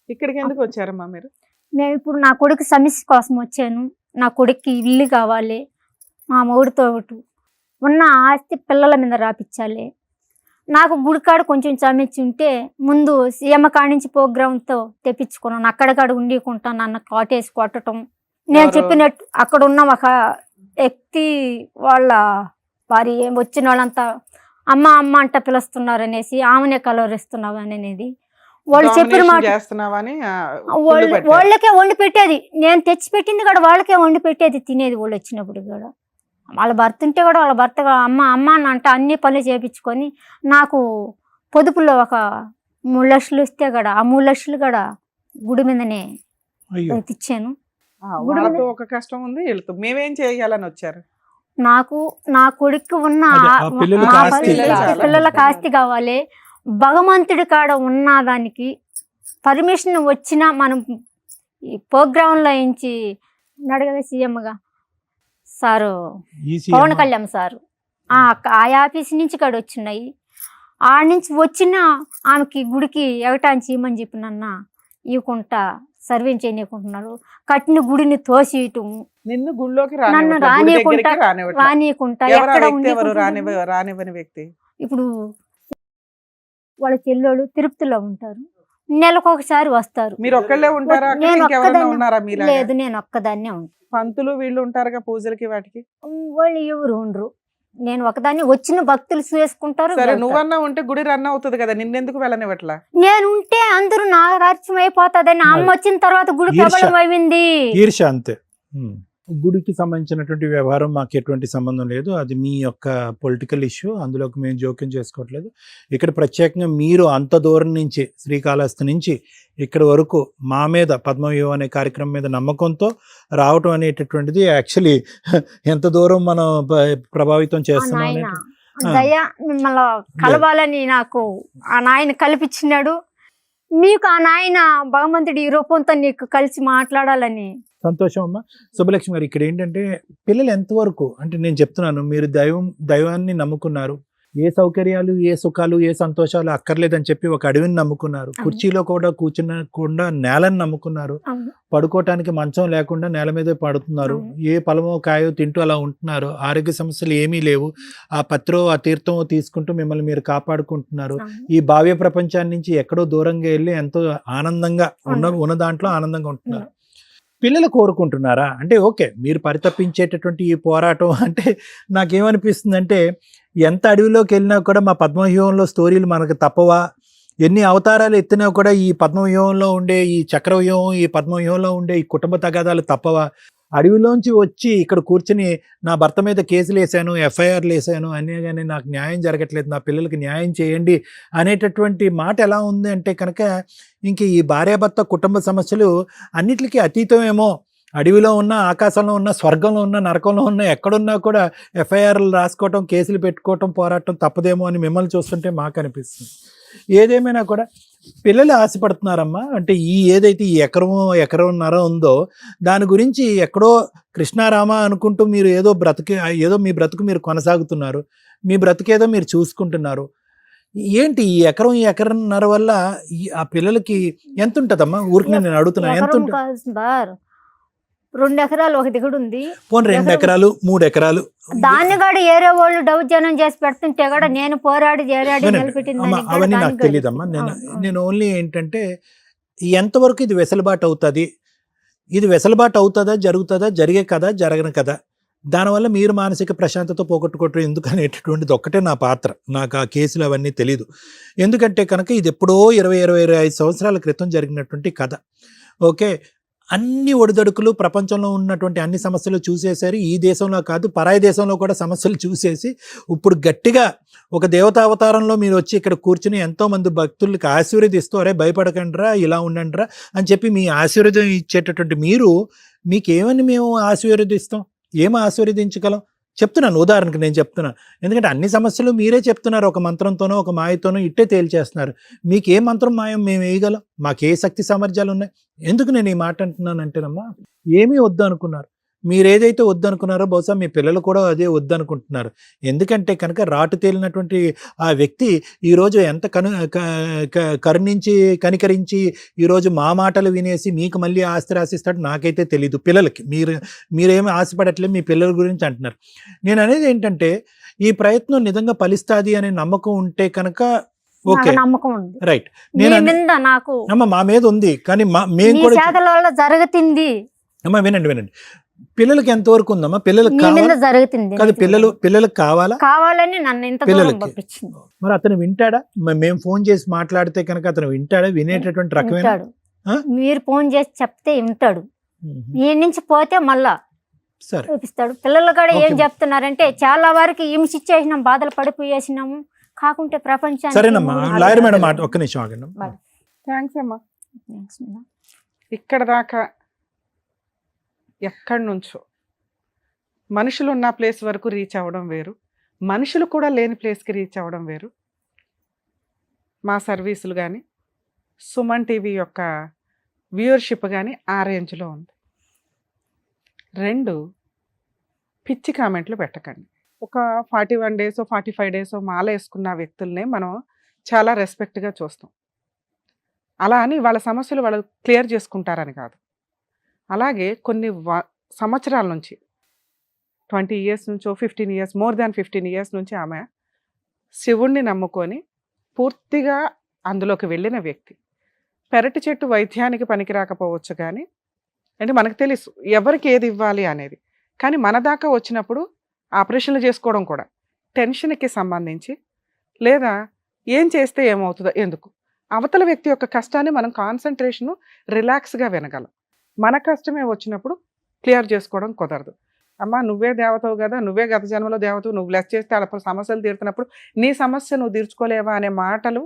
ఇక్కడికి ఎందుకు వచ్చారమ్మా మీరు? మేము ఇప్పుడు నా కొడుకు సమస్య కోసం వచ్చాను. నా కొడుక్కి ఇల్లు కావాలి, మా మొగుడితో ఉన్న ఆస్తి పిల్లల మీద రాపించాలి. నాకు గుడికాడ కొంచెం సమస్య ఉంటే ముందు సీఎం కాడి నుంచి ప్రోగ్రాంతో తెప్పించుకున్నాను. అక్కడకాడ ఉండికుంటాను అన్న కాటేసి కొట్టడం నేను ఎవరు? చెప్పినట్టు అక్కడ ఉన్న ఒక వ్యక్తి వాళ్ళ వారి వచ్చిన వాళ్ళంతా అమ్మ అమ్మ అంట పిలుస్తున్నారు అనేసి ఆమెనే కలవరిస్తున్నావు అనేది వాళ్ళు చెప్పిన Domination మాట చేస్తున్నావని కుళ్ళు పెట్టారు. వాళ్ళకే వండి పెట్టేది. నేను తెచ్చి పెట్టింది కూడా వాళ్ళకే వండి పెట్టేది, తినేది వాళ్ళు వచ్చినప్పుడు కూడా. వాళ్ళ భర్త ఉంటే కూడా వాళ్ళ భర్త అమ్మ అమ్మ అని అంట అన్ని పనులు చేపించుకొని నాకు పొదుపులో ఒక 3 లక్షలు ఇస్తే కూడా ఆ 3 లక్షలు కూడా గుడి మీదనే అయ్యో ఇచ్చాను. వాళ్ళతో ఒక కష్టం ఉంది, వీళ్ళతో మేమేం చేయాలని వచ్చారు. నాకు నా కొడుకు ఉన్న అదే, ఆ పిల్లలకి ఆ ఆస్తి పిల్లలకి ఆస్తి కావాలి. భగవంతుడి కాడ ఉన్న దానికి పర్మిషన్ వచ్చినా మనం ఈ ప్రోగ్రాంలో నుంచి ఉన్నాడు కదా సీఎంగా సారు పవన్ కళ్యాణ్ సారు, ఆ ఆఫీస్ నుంచి కాడ వచ్చినాయి. ఆడ నుంచి వచ్చిన ఆమెకి గుడికి ఎగటాన్ని చేయమని చెప్పినన్న ఇవ్వకుండా సర్వే చేయకుంటున్నారు. కట్టిన గుడిని తోసియటం, నిన్ను గుళ్ళోకి నన్ను రానియకుండా ఎక్కడ రానివ్వని వ్యక్తి. ఇప్పుడు వాళ్ళ చెల్లెళ్ళు తిరుపతిలో ఉంటారు, నెలకొకసారి వస్తారు. మీరు ఒక్కళ్ళే ఉంటారా అక్కడ? నేను ఇంకెవరన్నా ఒక్కదాన్నే. ఉన్నారా మీలాగా? లేదు, నేను ఒక్కదాన్నే ఉంటాను. పంతులు వీళ్ళు ఉంటారుగా పూజలకి వాటికి. వాళ్ళు ఎవరు ఉండరు, నేను ఒకదాన్ని. వచ్చిన భక్తులు చేసుకుంటారు. సరే, వెళ్తారు. నువ్వన్నా ఉంటే గుడి రన్ అవుతుంది కదా, నిన్నెందుకు వెళ్ళనివ్వట్లా? నేను ఉంటే అందరూ నా రాజ్యం అయిపోతుందని అమ్మ వచ్చిన తర్వాత గుడి ఈర్ష్య. ప్రబలం అయింది. ఈర్ష అంతే. గుడికి సంబంధించినటువంటి వ్యవహారం మాకు ఎటువంటి సంబంధం లేదు. అది మీ యొక్క పొలిటికల్ ఇష్యూ, అందులోకి మేము జోక్యం చేసుకోవట్లేదు. ఇక్కడ ప్రత్యేకంగా మీరు అంత దూరం నుంచి శ్రీకాళహస్తి నుంచి ఇక్కడ వరకు మా మీద పద్మవ్యూహం అనే కార్యక్రమం మీద నమ్మకంతో రావటం అనేటటువంటిది యాక్చువల్లీ ఎంత దూరం మనం ప్రభావితం ఆ చేస్తున్నాం నాయన అనేది. దయ మిమ్మల్ని కలవాలని నాకు ఆ నాయన కల్పించినాడు. మీకు ఆ నాయన భగవంతుడి ఈ రూపంతో నీకు కలిసి మాట్లాడాలని. సంతోషం అమ్మా. సుబ్బలక్ష్మి గారు, ఇక్కడ ఏంటంటే పిల్లలు ఎంతవరకు అంటే నేను చెప్తున్నాను, మీరు దైవాన్ని నమ్ముకున్నారు. ఏ సౌకర్యాలు, ఏ సుఖాలు, ఏ సంతోషాలు అక్కర్లేదని చెప్పి ఒక అడవిని నమ్ముకున్నారు. కుర్చీలో కూడా కూర్చునకుండా నేలని నమ్ముకున్నారు. పడుకోవటానికి మంచం లేకుండా నేల మీదే పడుతున్నారు. ఏ పొలమో కాయో తింటూ అలా ఉంటున్నారు. ఆరోగ్య సమస్యలు ఏమీ లేవు. ఆ పత్రో ఆ తీర్థమో తీసుకుంటూ మిమ్మల్ని మీరు కాపాడుకుంటున్నారు. ఈ భావ్య ప్రపంచాన్ని నుంచి ఎక్కడో దూరంగా వెళ్ళి ఎంతో ఆనందంగా ఉన్న దాంట్లో ఆనందంగా ఉంటున్నారు. పిల్లలు కోరుకుంటున్నారా అంటే ఓకే, మీరు పరితపించేటటువంటి ఈ పోరాటం అంటే నాకేమనిపిస్తుంది అంటే, ఎంత అడవిలోకి వెళ్ళినా కూడా మా పద్మవ్యూహంలో స్టోరీలు మనకు తప్పవా? ఎన్ని అవతారాలు ఎత్తినా కూడా ఈ పద్మవ్యూహంలో ఉండే ఈ చక్రవ్యూహం, ఈ పద్మవ్యూహంలో ఉండే ఈ కుటుంబ తగాదాలు తప్పవా? అడవిలోంచి వచ్చి ఇక్కడ కూర్చుని నా భర్త మీద కేసులు వేసాను, ఎఫ్ఐఆర్లు వేసాను అనే కానీ నాకు న్యాయం జరగట్లేదు, నా పిల్లలకి న్యాయం చేయండి అనేటటువంటి మాట ఎలా ఉంది అంటే కనుక ఇంక ఈ భార్యాభర్త కుటుంబ సమస్యలు అన్నిటికీ అతీతమేమో. అడవిలో ఉన్న, ఆకాశంలో ఉన్న, స్వర్గంలో ఉన్న, నరకంలో ఉన్న, ఎక్కడున్నా కూడా ఎఫ్ఐఆర్లు రాసుకోవటం, కేసులు పెట్టుకోవటం, పోరాటం తప్పదేమో అని మిమ్మల్ని చూస్తుంటే మాకు అనిపిస్తుంది. ఏదేమైనా కూడా పిల్లలు ఆశపడుతున్నారమ్మా. అంటే ఈ ఏదైతే ఈ ఎకరంన్నర ఉందో దాని గురించి ఎక్కడో కృష్ణారామ అనుకుంటూ మీరు ఏదో మీ బ్రతుకు మీరు కొనసాగుతున్నారు. మీ బ్రతుకేదో మీరు చూసుకుంటున్నారు. ఏంటి ఈ ఎకరంన్నర వల్ల ఆ పిల్లలకి ఎంత ఉంటుందమ్మా? ఊరికి నేను అడుగుతున్నాను, ఎంత ఉంటుంది? 2 ఎకరాలు ఒక దిగుడు ఉంది. పోనీ 2 ఎకరాలు 3 ఎకరాలు దాన్ని కూడా ఏరే వాళ్ళు దౌర్జన్యం చేసి పెడుతుంటే కూడా నేను పోరాడి నిలబెట్టింది. అవన్నీ నాకు తెలియదమ్మా. నేను ఓన్లీ ఏంటంటే ఎంతవరకు ఇది వెసులుబాటు అవుతుంది, ఇది వెసులుబాటు అవుతుందా, జరుగుతుందా, జరిగే కదా, జరగని కదా, దానివల్ల మీరు మానసిక ప్రశాంతత పోగొట్టుకోవటం ఎందుకు అనేటటువంటిది ఒక్కటే నా పాత్ర. నాకు ఆ కేసులు అవన్నీ తెలీదు. ఎందుకంటే కనుక ఇది ఎప్పుడో 20-25 సంవత్సరాల క్రితం జరిగినటువంటి కథ. ఓకే, అన్ని ఒడిదొడుకులు ప్రపంచంలో ఉన్నటువంటి అన్ని సమస్యలు చూసేసారు. ఈ దేశంలో కాదు, పరాయి దేశంలో కూడా సమస్యలు చూసేసి ఇప్పుడు గట్టిగా ఒక దేవతావతారంలో మీరు వచ్చి ఇక్కడ కూర్చుని ఎంతోమంది భక్తులకి ఆశీర్వదిస్తూ, అరే భయపడకండిరా, ఇలా ఉండండిరా అని చెప్పి మీ ఆశీర్వాదం ఇచ్చేటటువంటి మీకేమని మేము ఆశీర్వదిస్తాం? ఏం ఆశీర్వదించగలం? చెప్తున్నాను, ఉదాహరణకు నేను చెప్తున్నాను. ఎందుకంటే అన్ని సమస్యలు మీరే చెప్తున్నారు, ఒక మంత్రంతోనో ఒక మాయతోనో ఇట్టే తేల్చేస్తున్నారు. మీకు ఏ మంత్రం మాయం మేము వేయగలం? మాకు ఏ శక్తి సామర్థ్యాలు ఉన్నాయి? ఎందుకు నేను ఈ మాట అంటున్నానంటేనమ్మా, ఏమీ వద్దు అనుకున్నారు. మీరేదైతే వద్దనుకున్నారో బహుశా మీ పిల్లలు కూడా అదే వద్దనుకుంటున్నారు. ఎందుకంటే కనుక రాటు తేలినటువంటి ఆ వ్యక్తి ఈరోజు ఎంత కనికరించి ఈరోజు మా మాటలు వినేసి మీకు మళ్ళీ ఆస్తి రాసిస్తాడు నాకైతే తెలీదు. పిల్లలకి మీరేమీ ఆశపడట్లేదు, మీ పిల్లల గురించి అంటున్నారు. నేను అనేది ఏంటంటే ఈ ప్రయత్నం నిజంగా ఫలిస్తాది అనే నమ్మకం ఉంటే కనుక ఓకే, నమ్మకం ఉంది. రైట్. నాకు మా మీద ఉంది, కానీ మేము కూడా జరుగుతుంది. అమ్మా వినండి, పిల్లలకి ఎంతవరకు ఉందమ్మా? పిల్లలకి మీ మీద కావాలా? జరుగుతుంది కాదు, పిల్లలకు కావాలా? కావాలని నన్ను ఇంత దూరం పిల్లలకి. పంపించింది. మరి అతను వింటాడా? మేము ఫోన్ చేసి మాట్లాడితే కనుక అతను వింటాడా? వినేటటువంటి రకమైన వింటాడు. ఆ? మీరు ఫోన్ చేసి చెప్తే వింటాడు. మ్మ్. ఈ నుంచి పోతే మళ్ళా సరే, చూపిస్తాడు. పిల్లలు కూడా ఏం ఓకే. చెప్తున్నారంటే చాలా వరకు హింసించేసినాం, బాధలు పడిపోయేసినాము, కాకుంటే ప్రపంచానికి సరేనమ్మా. మూడు లాయర్ మేడం ఆలోచనలు. ఒక్క నిమిషం ఆగండి. థ్యాంక్స్ అమ్మా. Thanks madam. ఇక్కడ దాకా ఎక్కడి నుంచో మనుషులు ఉన్న ప్లేస్ వరకు రీచ్ అవ్వడం వేరు, మనుషులు కూడా లేని ప్లేస్కి రీచ్ అవ్వడం వేరు. మా సర్వీసులు కానీ సుమన్ టీవీ యొక్క వ్యూవర్షిప్ కానీ ఆ రేంజ్లో ఉంది. 2, పిచ్చి కామెంట్లు పెట్టకండి. ఒక 41 డేస్ 45 డేస్ మాల వేసుకున్న వ్యక్తుల్నే మనం చాలా రెస్పెక్ట్గా చూస్తాం. అలా అని వాళ్ళ సమస్యలు వాళ్ళు క్లియర్ చేసుకుంటారని కాదు. అలాగే కొన్ని సంవత్సరాల నుంచి 20 ఇయర్స్ నుంచో 15 ఇయర్స్, మోర్ దాన్ 15 ఇయర్స్ నుంచి ఆమె శివుణ్ణి నమ్ముకొని పూర్తిగా అందులోకి వెళ్ళిన వ్యక్తి. పెరటి చెట్టు వైద్యానికి పనికి రాకపోవచ్చు కానీ, అంటే మనకు తెలుసు ఎవరికి ఏది ఇవ్వాలి అనేది. కానీ మన దాకా వచ్చినప్పుడు ఆపరేషన్లు చేసుకోవడం కూడా టెన్షన్కి సంబంధించి, లేదా ఏం చేస్తే ఏమవుతుందో, ఎందుకు అవతల వ్యక్తి యొక్క కష్టాన్ని మనం కాన్సన్ట్రేషను రిలాక్స్గా వినగలం. మన కష్టమే వచ్చినప్పుడు క్లియర్ చేసుకోవడం కుదరదు. అమ్మ నువ్వే దేవతవు కదా, నువ్వే గత జన్మలో దేవతవు, నువ్వు బ్లెస్ చేస్తే అప్పుడు సమస్యలు తీరుతున్నప్పుడు నీ సమస్య నువ్వు తీర్చుకోలేవా అనే మాటలు,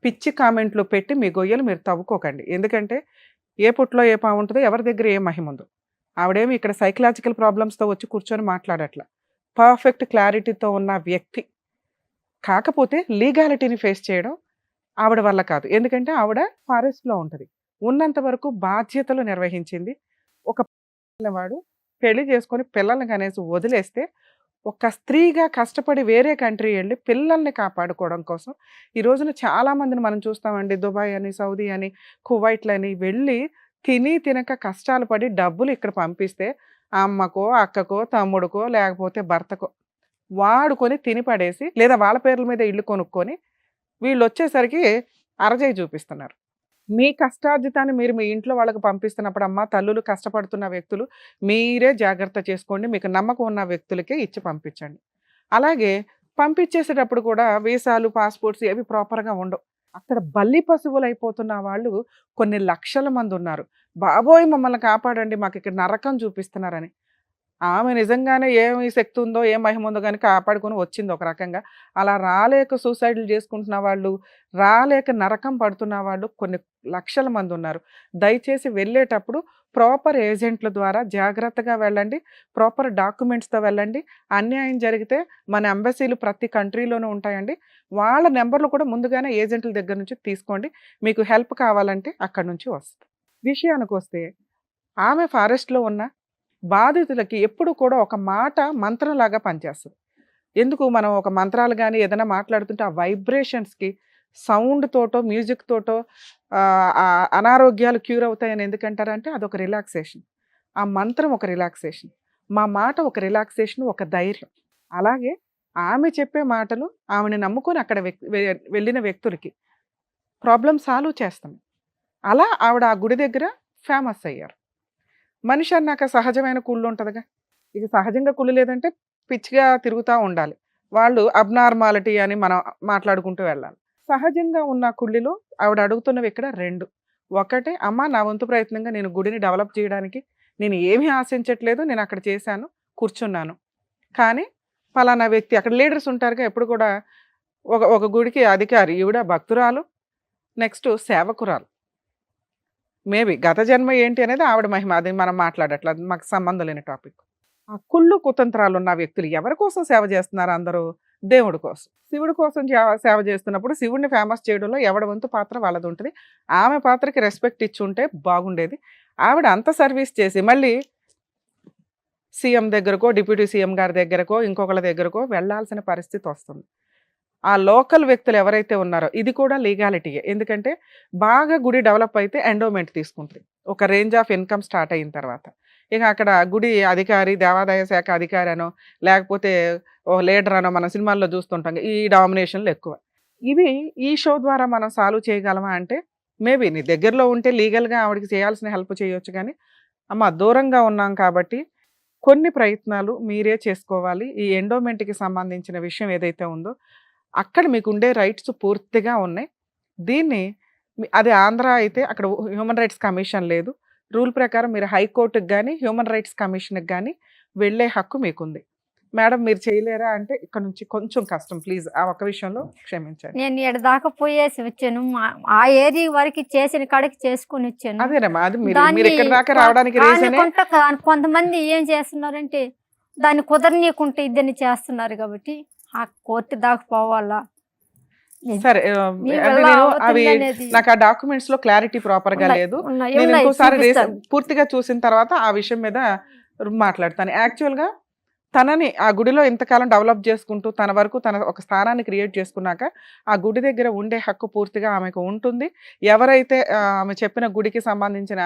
పిచ్చి కామెంట్లు పెట్టి మీ గొయ్యలు మీరు తవ్వుకోకండి. ఎందుకంటే ఏ పుట్లో ఏ పాము ఉంటుందో, ఎవరి దగ్గర ఏ మహిమ ఉందో. ఆవిడేమి ఇక్కడ సైకలాజికల్ ప్రాబ్లమ్స్తో వచ్చి కూర్చొని మాట్లాడట్లా, పర్ఫెక్ట్ క్లారిటీతో ఉన్న వ్యక్తి. కాకపోతే లీగాలిటీని ఫేస్ చేయడం ఆవిడ వల్ల కాదు. ఎందుకంటే ఆవిడ ఫారెస్ట్లో ఉంటుంది, ఉన్నంత వరకు బాధ్యతలు నిర్వహించింది. ఒక వాడు పెళ్లి చేసుకొని పిల్లల్ని కనేసి వదిలేస్తే, ఒక స్త్రీగా కష్టపడి వేరే కంట్రీ వెళ్ళి పిల్లల్ని కాపాడుకోవడం కోసం ఈ రోజున చాలామందిని మనం చూస్తామండి. దుబాయ్ అని, సౌదీ అని, కువైట్లని వెళ్ళి తిని తినక కష్టాలు పడి డబ్బులు ఇక్కడ పంపిస్తే అమ్మకో అక్కకో తమ్ముడికో లేకపోతే భర్తకో వాడుకొని తిని పడేసి, లేదా వాళ్ళ పేర్ల మీద ఇల్లు కొనుక్కొని వీళ్ళు వచ్చేసరికి అరజాయి చూపిస్తున్నారు. మీ కష్టార్జితాన్ని మీరు మీ ఇంట్లో వాళ్ళకి పంపిస్తున్నప్పుడు అమ్మ తల్లులు కష్టపడుతున్న వ్యక్తులు మీరే జాగ్రత్త చేసుకోండి, మీకు నమ్మకం ఉన్న వ్యక్తులకే ఇచ్చి పంపించండి. అలాగే పంపించేసేటప్పుడు కూడా వీసాలు పాస్పోర్ట్స్ ఏవి ప్రాపర్గా ఉండవు. అక్కడ బల్లి పశువులు అయిపోతున్న వాళ్ళు కొన్ని లక్షల మంది ఉన్నారు. బాబోయ్ మమ్మల్ని కాపాడండి, మాకు ఇక్కడ నరకం చూపిస్తున్నారని. ఆమె నిజంగానే ఏమి శక్తి ఉందో ఏ మహిమ ఉందో కానీ కాపాడుకొని వచ్చింది ఒక రకంగా. అలా రాలేక సూసైడ్లు చేసుకుంటున్న వాళ్ళు, రాలేక నరకం పడుతున్న వాళ్ళు కొన్ని లక్షల మంది ఉన్నారు. దయచేసి వెళ్ళేటప్పుడు ప్రాపర్ ఏజెంట్ల ద్వారా జాగ్రత్తగా వెళ్ళండి, ప్రాపర్ డాక్యుమెంట్స్తో వెళ్ళండి. అన్యాయం జరిగితే మన ఎంబసీలు ప్రతి కంట్రీలోనూ ఉంటాయండి, వాళ్ళ నెంబర్లు కూడా ముందుగానే ఏజెంట్ల దగ్గర నుంచి తీసుకోండి. మీకు హెల్ప్ కావాలంటే అక్కడి నుంచి వస్తుంది. విషయానికి వస్తే ఆమె ఫారెస్ట్లో ఉన్న బాధితులకి ఎప్పుడు కూడా ఒక మాట మంత్రంలాగా పనిచేస్తుంది. ఎందుకు మనం ఒక మంత్రాలు కానీ ఏదైనా మాట్లాడుతుంటే ఆ వైబ్రేషన్స్కి సౌండ్ తోటో మ్యూజిక్ తోటో అనారోగ్యాలు క్యూర్ అవుతాయని ఎందుకంటారంటే అదొక రిలాక్సేషన్. ఆ మంత్రం ఒక రిలాక్సేషన్, మా మాట ఒక రిలాక్సేషన్, ఒక ధైర్యం. అలాగే ఆమె చెప్పే మాటలు ఆమెను నమ్ముకొని అక్కడ వెళ్ళిన వ్యక్తులకి ప్రాబ్లం సాల్వ్ చేస్తాం. అలా ఆవిడ ఆ గుడి దగ్గర ఫేమస్ అయ్యారు. మనిషి అన్నాక సహజమైన కుళ్ళు ఉంటుందిగా. ఇది సహజంగా కుళ్ళు లేదంటే పిచ్చిగా తిరుగుతూ ఉండాలి. వాళ్ళు అబ్నార్మాలిటీ అని మనం మాట్లాడుకుంటూ వెళ్ళాలి. సహజంగా ఉన్న కుళ్ళిలో ఆవిడ అడుగుతున్నవి ఇక్కడ 2. ఒకటి, అమ్మ నా వంతు ప్రయత్నంగా నేను గుడిని డెవలప్ చేయడానికి నేను ఏమీ ఆశించట్లేదు, నేను అక్కడ చేశాను, కూర్చున్నాను. కానీ ఫలానా వ్యక్తి, అక్కడ లీడర్స్ ఉంటారుగా ఎప్పుడు కూడా, ఒక గుడికి అధికారి, ఈవిడ భక్తురాలు, నెక్స్ట్ సేవకురాలు. మేబీ గత జన్మ ఏంటి అనేది ఆవిడ మహిమ, అది మనం మాట్లాడట్లేదు, మాకు సంబంధం లేని టాపిక్. ఆ కుళ్ళు కుతంత్రాలు ఉన్న వ్యక్తులు ఎవరి కోసం సేవ చేస్తున్నారు? అందరూ దేవుడి కోసం, శివుడి కోసం సేవ చేస్తున్నప్పుడు శివుడిని ఫేమస్ చేయడంలో ఎవడి వంతు పాత్ర వాళ్ళది ఉంటుంది. ఆమె పాత్రకి రెస్పెక్ట్ ఇచ్చి ఉంటే బాగుండేది. ఆవిడ అంత సర్వీస్ చేసి మళ్ళీ సీఎం దగ్గరకో, డిప్యూటీ సీఎం గారి దగ్గరకో, ఇంకొకళ్ళ దగ్గరకో వెళ్ళాల్సిన పరిస్థితి వస్తుంది. ఆ లోకల్ వ్యక్తులు ఎవరైతే ఉన్నారో, ఇది కూడా లీగాలిటీయే. ఎందుకంటే బాగా గుడి డెవలప్ అయితే ఎండోమెంట్ తీసుకుంటుంది, ఒక రేంజ్ ఆఫ్ ఇన్కమ్ స్టార్ట్ అయిన తర్వాత. ఇక అక్కడ గుడి అధికారి, దేవాదాయ శాఖ అధికారి అనో లేకపోతే ఓ లీడర్ అనో మనం సినిమాల్లో చూస్తుంటాం, ఈ డామినేషన్లు ఎక్కువ. ఇవి ఈ షో ద్వారా మనం సాల్వ్ చేయగలమా అంటే మేబీ నీ దగ్గరలో ఉంటే లీగల్గా ఆవిడకి చేయాల్సిన హెల్ప్ చేయొచ్చు. కానీ అమ్మ దూరంగా ఉన్నాం కాబట్టి కొన్ని ప్రయత్నాలు మీరే చేసుకోవాలి. ఈ ఎండోమెంట్కి సంబంధించిన విషయం ఏదైతే ఉందో అక్కడ మీకు ఉండే రైట్స్ పూర్తిగా ఉన్నాయి. దీన్ని అది ఆంధ్ర అయితే అక్కడ హ్యూమన్ రైట్స్ కమిషన్ లేదు. రూల్ ప్రకారం మీరు హైకోర్టుకి కానీ హ్యూమన్ రైట్స్ కమిషన్కి కానీ వెళ్ళే హక్కు మీకుంది. మేడం మీరు చేయలేరా అంటే ఇక్కడ నుంచి కొంచెం కష్టం, ప్లీజ్ ఆ ఒక్క విషయంలో క్షమించండి. నేను ఈడ దాకా పోయేసి వచ్చాను, ఆ ఏరియా వరకు చేసిన కాడికి చేసుకుని వచ్చాను. అదేనమ్మా, అది మీరు ఇక్కడ దాకా రావడానికి రీజనే. కొంతమంది ఏం చేస్తున్నారంటే దాన్ని కుదరనీయకుంటే ఇద్దరిని చేస్తున్నారు కాబట్టి ఆ కోర్టు దాకా పోవాలా. సరే అవి నాకు ఆ డాక్యుమెంట్స్ లో క్లారిటీ ప్రాపర్ గా లేదు. నేను ఇంకోసారి పూర్తిగా చూసిన తర్వాత ఆ విషయం మీద మాట్లాడతాను. యాక్చువల్ గా తనని ఆ గుడిలో ఇంతకాలం డెవలప్ చేసుకుంటూ తన వరకు తన ఒక స్థానాన్ని క్రియేట్ చేసుకున్నాక ఆ గుడి దగ్గర ఉండే హక్కు పూర్తిగా ఆమెకు ఉంటుంది. ఎవరైతే ఆమె చెప్పిన గుడికి సంబంధించిన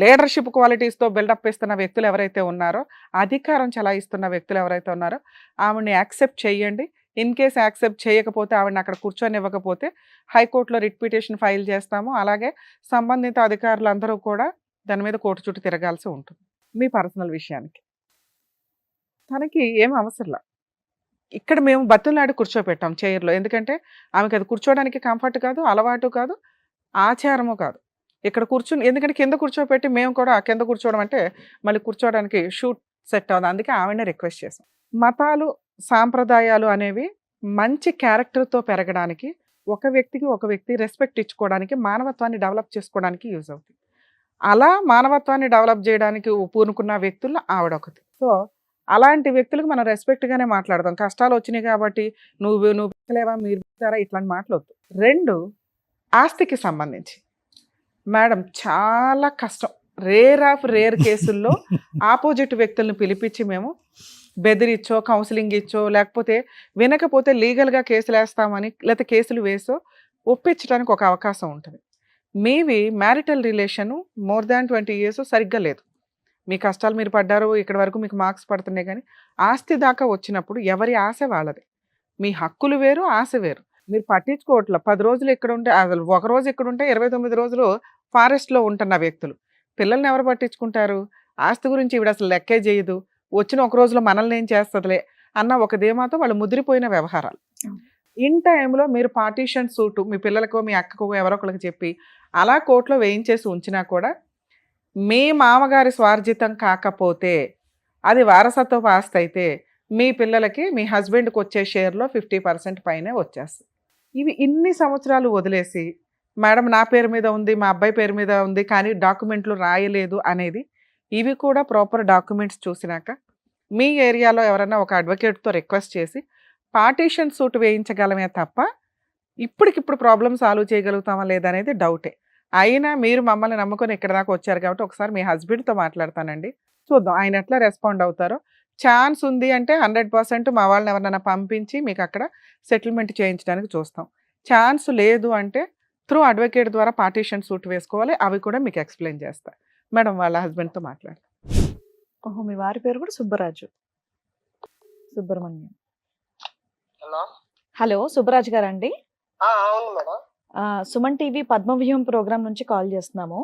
లీడర్షిప్ క్వాలిటీస్తో బిల్డప్ ఇస్తున్న వ్యక్తులు ఎవరైతే ఉన్నారో, అధికారం చలాయిస్తున్న వ్యక్తులు ఎవరైతే ఉన్నారో ఆవిడని యాక్సెప్ట్ చేయండి. ఇన్ కేస్ యాక్సెప్ట్ చేయకపోతే, ఆవిడని అక్కడ కూర్చొని ఇవ్వకపోతే హైకోర్టులో రిట్ పిటిషన్ ఫైల్ చేస్తాము. అలాగే సంబంధిత అధికారులు అందరూ కూడా దాని మీద కోర్టు చుట్టూ తిరగాల్సి ఉంటుంది. మీ పర్సనల్ విషయానికి తనకి ఏం అవసరంలా, ఇక్కడ మేము బతులాడి కూర్చోపెట్టాం చైర్లో. ఎందుకంటే ఆమెకి అది కూర్చోవడానికి కంఫర్ట్ కాదు, అలవాటు కాదు, ఆచారము కాదు. ఇక్కడ కూర్చుని, ఎందుకంటే కింద కూర్చోపెట్టి మేము కూడా కింద కూర్చోవడం అంటే మళ్ళీ కూర్చోవడానికి షూట్ సెట్ అవుతుంది. అందుకే ఆవిడనే రిక్వెస్ట్ చేసాం. మతాలు సాంప్రదాయాలు అనేవి మంచి క్యారెక్టర్తో పెరగడానికి, ఒక వ్యక్తికి ఒక వ్యక్తి రెస్పెక్ట్ ఇచ్చుకోవడానికి, మానవత్వాన్ని డెవలప్ చేసుకోవడానికి యూజ్ అవుతుంది. అలా మానవత్వాన్ని డెవలప్ చేయడానికి పూనుకున్న వ్యక్తుల్లో ఆవిడ ఒకటి. సో అలాంటి వ్యక్తులకు మనం రెస్పెక్ట్గానే మాట్లాడదాం. కష్టాలు వచ్చినాయి కాబట్టి నువ్వు పెట్టలేవా, మీరు పెట్టారా, ఇట్లాంటి మాట్లాడద్దు. 2, ఆస్తికి సంబంధించి మేడం చాలా కష్టం. రేర్ కేసుల్లో ఆపోజిట్ వ్యక్తులను పిలిపించి మేము బెదిరిచ్చో, కౌన్సిలింగ్ ఇచ్చో, లేకపోతే వినకపోతే లీగల్గా కేసులు వేస్తామని, లేకపోతే కేసులు వేసో ఒప్పించడానికి ఒక అవకాశం ఉంటుంది. మీవి marital relation more than 20 years సరిగ్గా లేదు. మీ కష్టాలు మీరు పడ్డారు, ఇక్కడ వరకు మీకు మార్క్స్ పడుతున్నాయి. కానీ ఆస్తి దాకా వచ్చినప్పుడు ఎవరి ఆశ వాళ్ళది. మీ హక్కులు వేరు, ఆశ వేరు. మీరు పట్టించుకోవట్లే. 10 రోజులు ఇక్కడ ఉంటే, అసలు ఒక రోజు ఇక్కడ ఉంటే 29 రోజులు ఫారెస్ట్లో ఉంటున్న వ్యక్తులు. పిల్లల్ని ఎవరు పట్టించుకుంటారు? ఆస్తి గురించి ఇవిడ అసలు లెక్కే చేయదు, వచ్చిన ఒక రోజులో మనల్ని ఏం చేస్తుందిలే అన్న ఒక ధీమాతో వాళ్ళు ముదిరిపోయిన వ్యవహారాలు. ఇన్ టైంలో మీరు పార్టీషన్ సూటు మీ పిల్లలకో మీ అక్కకో ఎవరో ఒకరికి చెప్పి అలా కోర్టులో వేయించేసి ఉంచినా కూడా మీ మామగారి స్వార్జితం కాకపోతే, అది వారసత్వపు ఆస్తి అయితే, మీ పిల్లలకి మీ హస్బెండ్కి వచ్చే షేర్లో 50% పైనే వచ్చేస్తుంది. ఇవి ఇన్ని సంవత్సరాలు వదిలేసి మేడం నా పేరు మీద ఉంది, మా అబ్బాయి పేరు మీద ఉంది, కానీ డాక్యుమెంట్లు రాయలేదు అనేది, ఇవి కూడా ప్రాపర్ డాక్యుమెంట్స్ చూసినాక మీ ఏరియాలో ఎవరైనా ఒక అడ్వకేట్తో రిక్వెస్ట్ చేసి పార్టీషన్ సూట్ వేయించగలమే తప్ప ఇప్పటికిప్పుడు ప్రాబ్లం సాల్వ్ చేయగలుగుతామా లేదనేది డౌటే. అయినా మీరు మమ్మల్ని నమ్ముకొని ఇక్కడ దాకా వచ్చారు కాబట్టి ఒకసారి మీ హస్బెండ్తో మాట్లాడతానండి, చూద్దాం ఆయన ఎట్లా రెస్పాండ్ అవుతారో. ఛాన్స్ ఉంది అంటే 100% మా వాళ్ళని ఎవరినైనా పంపించి మీకు అక్కడ సెటిల్మెంట్ చేయించడానికి చూస్తాం. ఛాన్స్ లేదు అంటే త్రూ అడ్వకేట్ ద్వారా పార్టీషన్ సూట్ వేసుకోవాలి. అవి కూడా మీకు ఎక్స్ప్లెయిన్ చేస్తా. మేడం వాళ్ళ హస్బెండ్తో మాట్లాడతాం. ఓహో, మీ వారి పేరు కూడా సుబ్బరాజు, సుబ్రహ్మణ్యం. హలో సుబ్బరాజు గారు అండి? అవును మేడం. సుమన్ టీవీ పద్మవ్యూహం ప్రోగ్రామ్ నుంచి కాల్ చేస్తున్నాము.